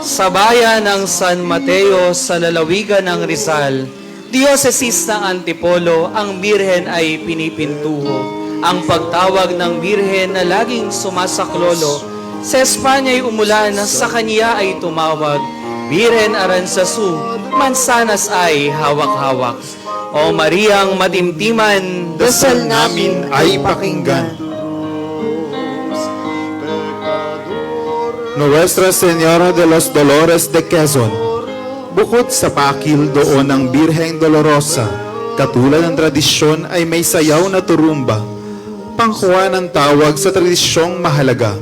sa bayan ng San Mateo sa lalawigan ng Rizal, Diocesis ng Antipolo, ang Birhen ay pinipintuho. Ang pagtawag ng Birhen na laging sumasaklolo, sa Espanya ay umulan, sa kanya ay tumawag. Birhen Aranzazu, mansanas ay hawak-hawak. O Mariang matimtiman, dasal namin ay pakinggan. Nuestra Señora de los Dolores de Quezon. Bukod sa pakil doon ng Birheng Dolorosa, katulad ng tradisyon ay may sayaw na turumba. Pangkuha ng tawag sa tradisyong mahalaga,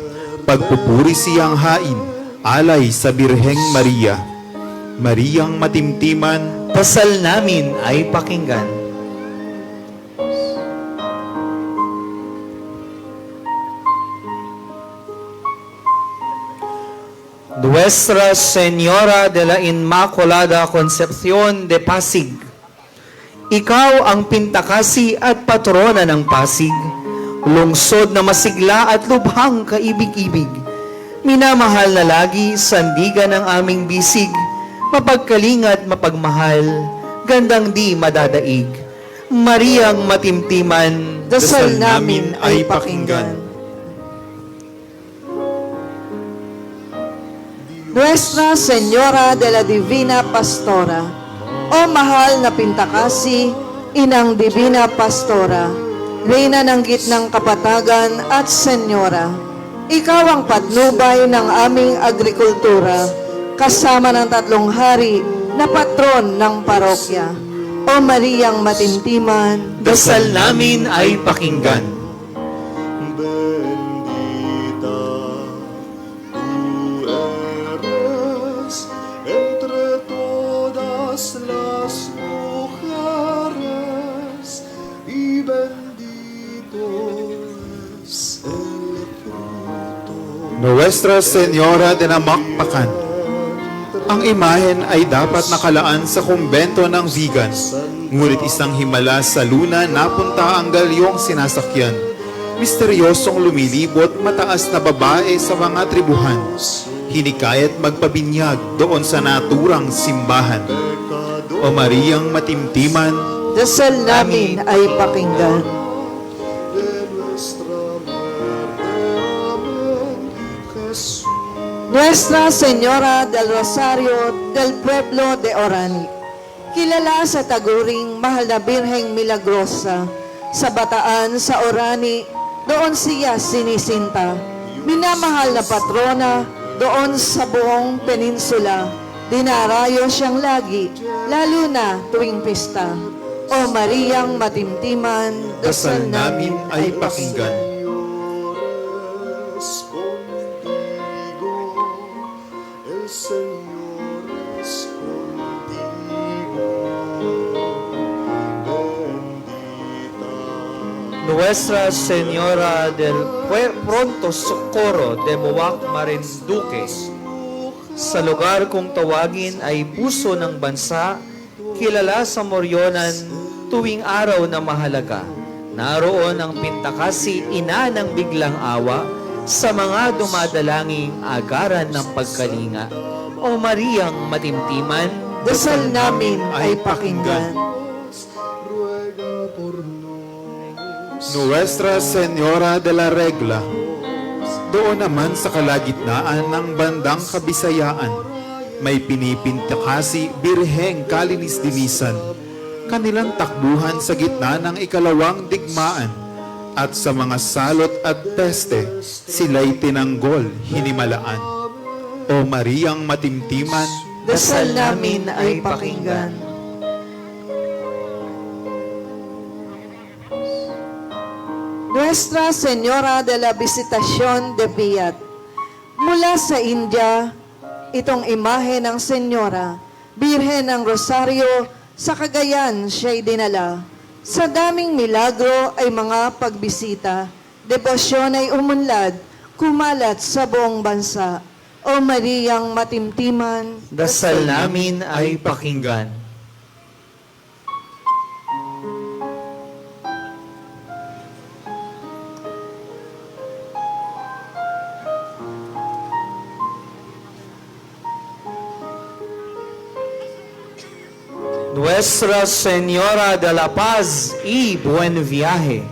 pagpupuri siyang hain, alay sa Birheng Maria. Mariang matimtiman, dasal namin ay pakinggan. Nuestra Señora de la Inmaculada Concepción de Pasig. Ikaw ang pintakasi at patrona ng Pasig, lungsod na masigla at lubhang kaibig-ibig. Minamahal na lagi, sandigan ng aming bisig, mapagkalingat mapagmahal, gandang di madadaig. Mariang matimtiman, Dasal namin ay pakinggan. Nuestra Señora de la Divina Pastora, o mahal na pintakasi, inang Divina Pastora, Reyna ng gitnang kapatagan at Senyora, ikaw ang patnubay ng aming agrikultura, kasama ng 3 hari na patron ng parokya. O Mariang matimtiman, dasal namin ay pakinggan. bendita tú eres entre todas las mujeres y bendito es el fruto. Nuestra Señora de Namakpakan. Ang imahen ay dapat nakalaan sa kumbento ng Vigan, ngunit isang himala sa luna napunta ang galyong sinasakyan. Misteryosong lumilibot mataas na babae sa mga tribuhan. Hinikayat magpabinyag doon sa naturang simbahan. O Mariang matimtiman, dasal namin ay pakinggan. De nuestra muerte, amén, Jesús. Nuestra Señora del Rosario del Pueblo de Orani, kilala sa taguring mahal na Birheng Milagrosa, sa Bataan sa Orani, doon siya sinisinta. Minamahal na patrona doon sa buong peninsula, dinarayo siyang lagi, lalo na tuwing pista. O Mariang matimtiman, dasal namin ay pakinggan. Es contigo, el Señor es contigo. Nuestra Señora del Pronto Socorro de Buwak Marinduque, sa lugar kung tawagin ay puso ng bansa, kilala sa Moryonan tuwing araw na mahalaga. Naroon ang Pintakasi, ina ng biglang awa, sa mga dumadalanging agaran ng pagkalinga. O Mariyang matimtiman, Dasal namin ay pakinggan. ruega por Nuestra Señora de la Regla, doon naman sa kalagitnaan ng bandang Kabisayaan, may pinipintakasi Birheng Kalinis-Dinisan, kanilang takbuhan sa gitna ng ikalawang digmaan, at sa mga salot at peste, sila'y tinanggol, hinimalaan. O Mariyang matimtiman, Dasal namin ay pakinggan. Nuestra Señora de la Visitación de Piat. Mula sa India, itong imahe ng Senyora, Birhen ng Rosario, sa Cagayan siya'y dinala. Sa daming milagro ay mga pagbisita, debosyon ay umunlad, kumalat sa buong bansa. O Mariyang matimtiman, dasal namin ay pakinggan. Nuestra Señora de la Paz y Buen Viaje.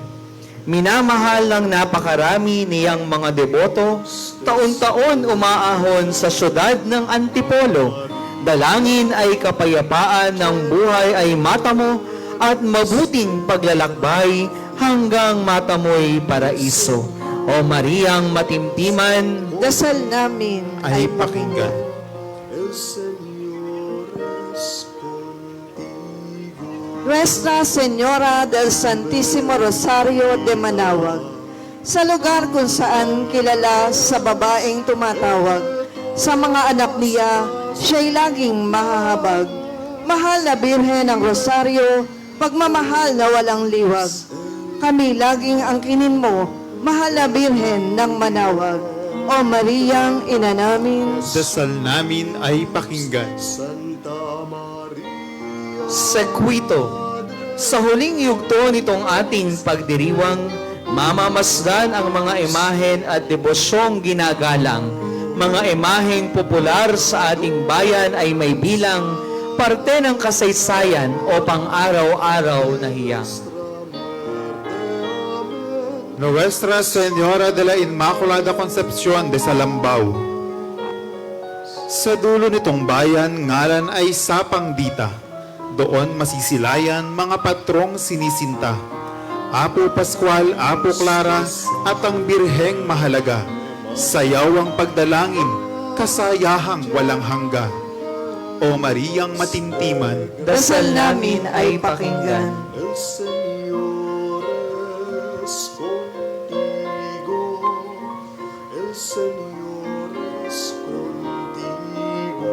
Minamahal ng napakarami niyang mga deboto, taon-taon umaahon sa syudad ng Antipolo. Dalangin ay kapayapaan ng buhay ay matamo at mabuting paglalakbay hanggang matamoy paraiso. O Mariyang matimtiman, dasal namin ay pakinggan. el Señor es contigo. Nuestra Señora del Santísimo Rosario de Manawag, sa lugar kung saan kilala sa babaeng tumatawag, sa mga anak niya, siya'y laging mahahabag. Mahal na Birhen ng Rosario, pagmamahal na walang liwag. Kami laging angkinin mo, mahal na Birhen ng Manawag. O Mariyang ina namin, Dasal namin ay pakinggan. Santa María, Sekwito. Sa huling yugto nitong ating pagdiriwang, mamamasdan ang mga imahen at debosyong ginagalang. Mga imaheng popular sa ating bayan ay may bilang, parte ng kasaysayan o pang-araw-araw na hiyang. Nuestra Señora de la Inmaculada Concepción de Salambao. Sa dulo nitong bayan, ngalan ay Sapang Dita. Doon masisilayan mga patrong sinisinta. Apo Pascual, Apo Clara, at ang Birheng Mahalaga. Sayaw ang pagdalangin, kasayahang walang hangga. O Mariyang matintiman, dasal namin ay pakinggan. el Señor es contigo. El Señor es contigo.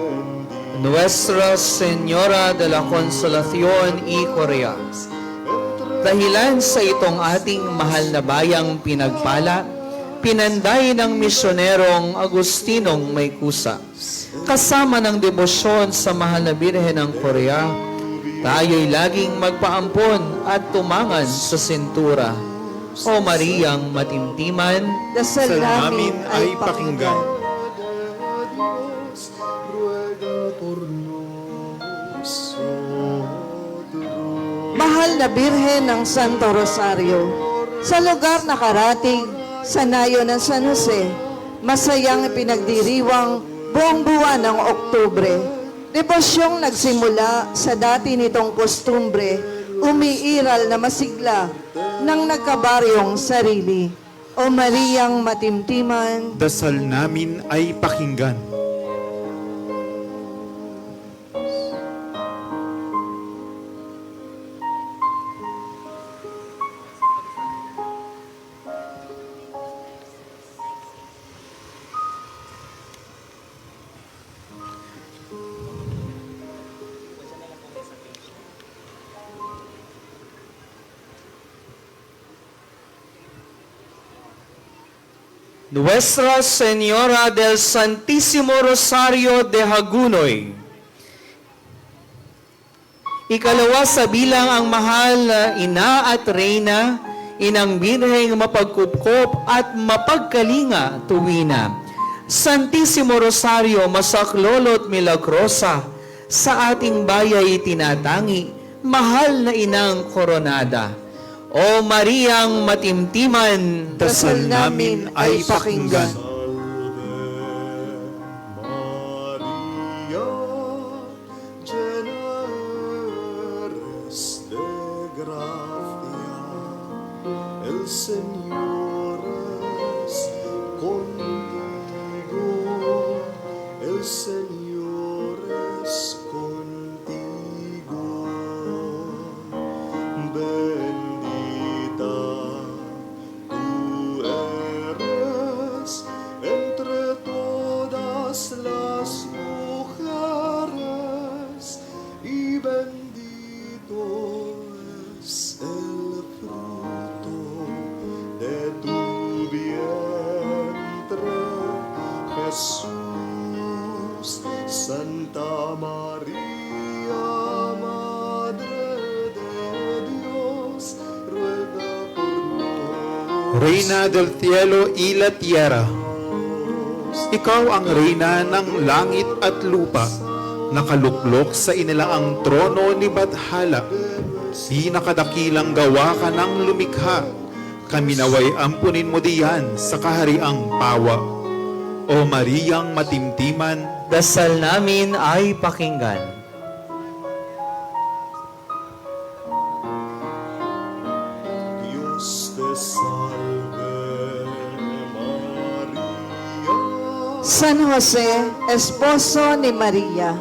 Bendito Nuestra Señora de la Consolación y Corea. Dahilan sa itong ating mahal na bayang pinagpala, pinanday ng misyonerong Agustinong may kusa. Kasama ng debosyon sa mahal na Birhen ng Korea, tayo'y laging magpaampon at tumangan sa sintura. O Mariyang matimtiman, Dasal namin ay pakinggan. ruega por nosotros. Mahal na Birhen ng Santo Rosario, sa lugar na karatig sa nayo ng San Jose, masayang pinagdiriwang buong buwan ng Oktubre. Debosyong nagsimula sa dati nitong kostumbre, umiiral na masigla ng nagkabaryong sarili. O Mariyang matimtiman, dasal namin ay pakinggan. Nuestra Señora del Santísimo Rosario de Hagunoy. Ikalawa sa bilang ang mahal na ina at reyna, inang birheng mapagkupkop at mapagkalinga tuwina. Santísimo Rosario, masaklolot milagrosa, sa ating bayay tinatangi, mahal na inang koronada. O Mariang matimtiman, Dasal namin ay pakinggan. Maria, llena eres de gracia, el Señor es contigo, el Señor es contigo. Bendita tú eres entre todas las mujeres y bendito es el fruto de tu vientre, Jesús. Santa María, Madre de Dios, ruega por nosotros. Reina del cielo y la tierra, ikaw ang reyna ng langit at lupa, nakaluklok sa inilaang trono ni Bathala. Pinakadakilang gawa ka ng lumikha, kami naway ampunin mo diyan sa kahariang pawa. O Mariang matimtiman, dasal namin ay pakinggan. Dios te salve, María. San Jose, esposo ni Maria,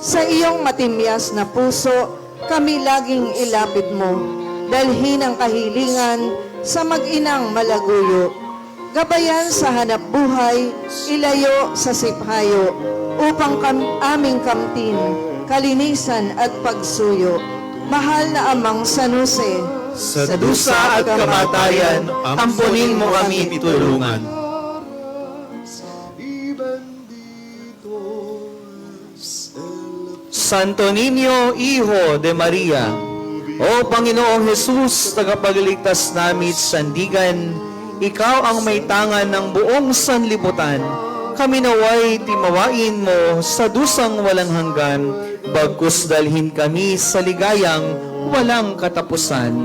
sa iyong matimyas na puso, kami laging ilapit mo, dalhin ang kahilingan sa mag-inang malaguyo. Gabayan sa hanap buhay, ilayo sa sipayo, upang aming kamtin, kalinisan at pagsuyo. Mahal na Amang San Jose, sa dusa at kamatayan, ampunin mo kami tulungan. Y bendito es el Santo Niño, Hijo de Maria, O Panginoong Jesus, tagapagligtas namin sa sandigan, ikaw ang may tangan ng buong sanlibutan. Kami naway timawain mo sa dusang walang hanggan, bagkus dalhin kami sa ligayang walang katapusan.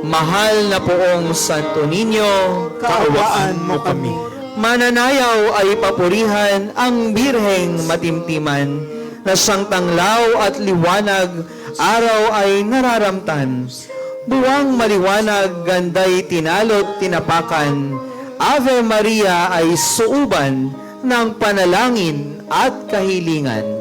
Mahal na poong Santo Niño, Kaawaan mo kami. mananayaw ay papurihan ang birheng matimtiman, na siyang tanglaw at liwanag, araw ay nararamtan. Buwang maliwanag, ganday tinalot tinapakan, Ave Maria ay suuban ng panalangin at kahilingan.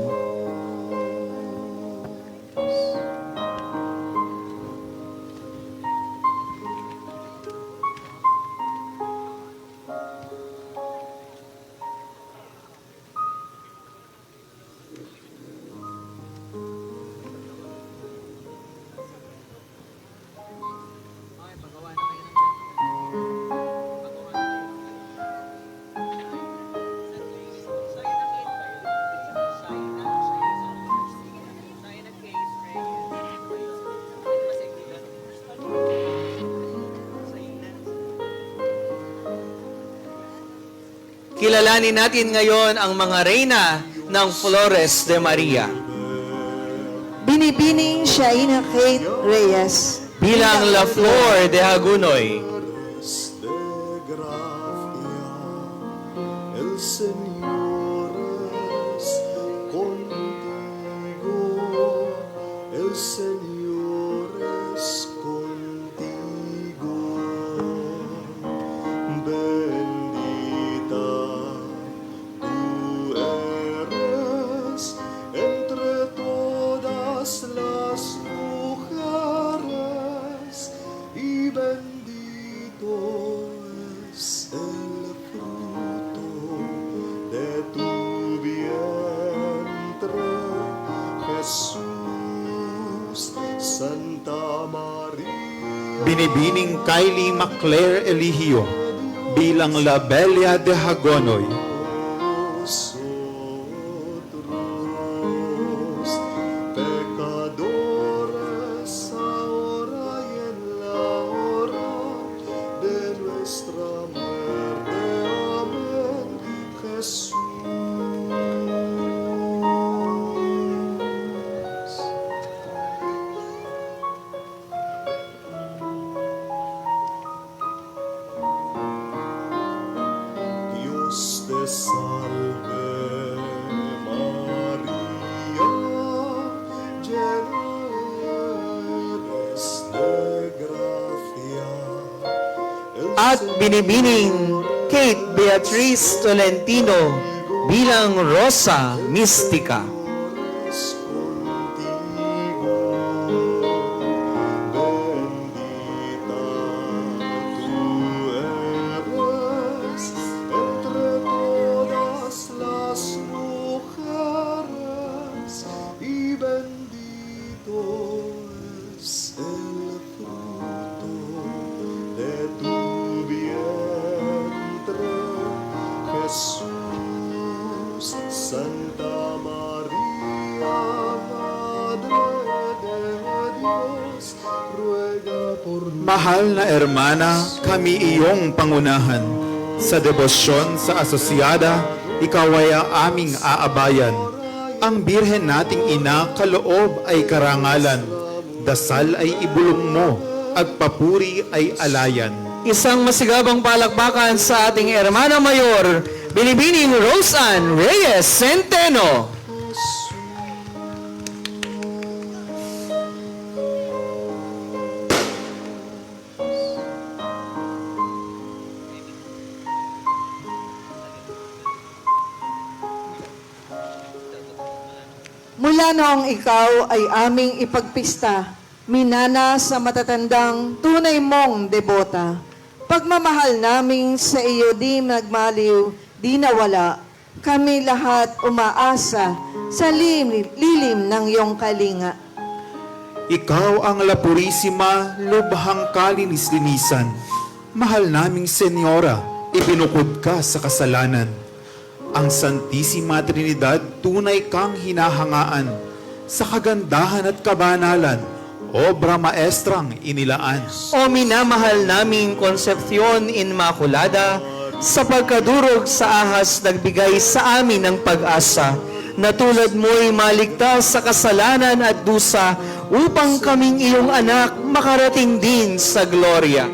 Kilalanin natin ngayon ang mga reyna ng Flores de Maria. Binibining Shaina Kate Reyes, Bilang La Flor de Hagunoy, de gracia, el Señor es contigo, el Señor es contigo. Bendita tú eres entre todas las mujeres y bendito es el fruto de tu vientre, Jesús. Santa María, Binibining Kylie McClare Eligio, bilang La Bella de Hagonoy. Nosotros, pecadores, ahora y en la hora de nuestra muerte. Amén, Jesús. Dios te salve, María, llena eres de gracia. At binibining Kate Beatrice Tolentino bilang Rosa Mystica. Es contigo, bendita tú eres entre todas las mujeres y bendito es el fruto de tu vientre, Jesús. Santa María, Madre de Dios, ruega por nosotros. Mahal na hermana, kami iyong pangunahan. Sa debosyon sa asosyada, ikaw ay ang aming aabayan. Ang birhen nating ina, kaloob ay karangalan. Dasal ay ibulong mo, at papuri ay alayan. Isang masigabang palakpakan sa ating Hermana Mayor, Binibining Roseanne Reyes Centeno. Mula noong ikaw ay aming ipagpista, minana sa matatandang tunay mong debota. Pagmamahal naming sa iyo di nagmaliw, di nawala. Kami lahat umaasa sa lilim ng iyong kalinga. Ikaw ang La Purisima, lubhang kalinis-linisan. Mahal naming Senyora, ibinukod ka sa kasalanan. Ang Santisima Trinidad, tunay kang hinahangaan. Sa kagandahan at kabanalan, obra maestrang inilaan. O minamahal naming Concepcion Inmaculada, sa pagkadurog sa ahas nagbigay sa amin ng pag-asa, na tulad mo'y maligtas sa kasalanan at dusa, upang kaming iyong anak makarating din sa gloria.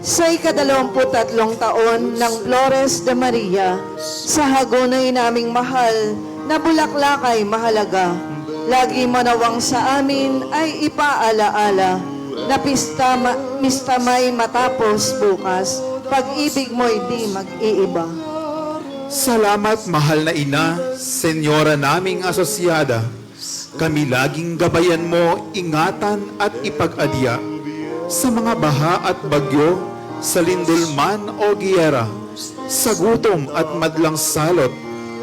Sa ika-23 taon ng Flores de Maria, sa hagunay naming mahal na bulaklakay mahalaga, lagi manawang sa amin ay ipaalaala na mista may matapos bukas, pag-ibig mo'y di mag-iiba. Salamat, mahal na ina, Senyora naming asosyada. Kami laging gabayan mo, ingatan at ipag-adya. Sa mga baha at bagyo, sa lindol man o giyera, sa gutom at madlang salot,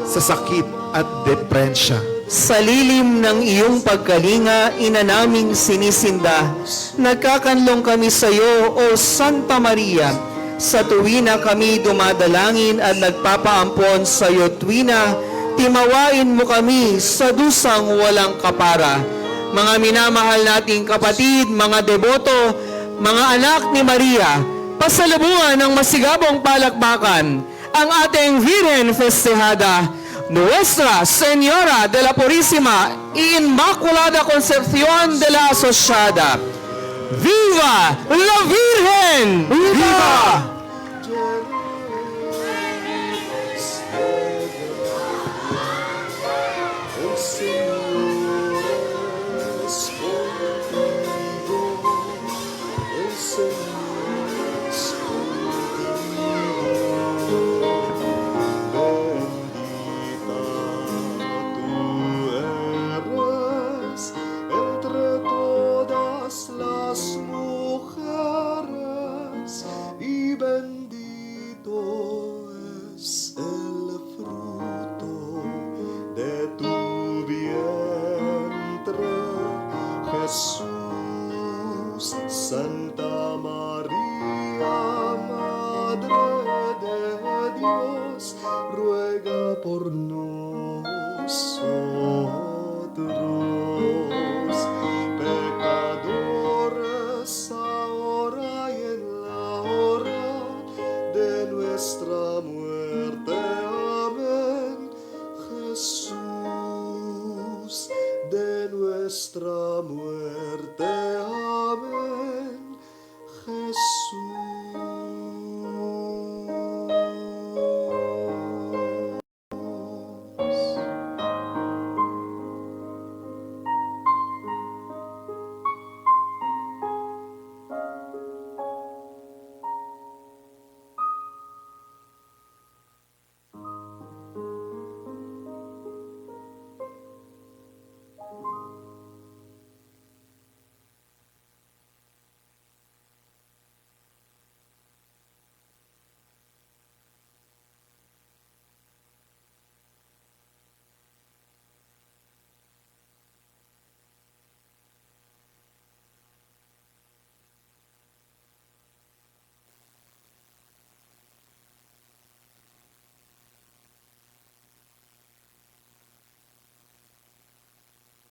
sa sakit at deprensya. Sa lilim ng iyong pagkalinga, ina naming sinisinda, nagkakanlong kami sa iyo, O Santa Maria. Sa tuwina kami dumadalangin at nagpapaampon sa iyo tuwina, timawain mo kami sa dusang walang kapara. Mga minamahal nating kapatid, mga deboto, mga anak ni Maria, pasalubungan ng masigabong palakpakan ang ating Virgen Festejada, Nuestra Señora de la Purísima y Inmaculada Concepción de la Asociada. ¡Viva la Virgen! ¡Viva! El Señor es contigo, el Señor es contigo, bendita tú eres entre todas las mujeres y bendito es el fruto de tu vientre, nuestra muerte. Amén. Jesús.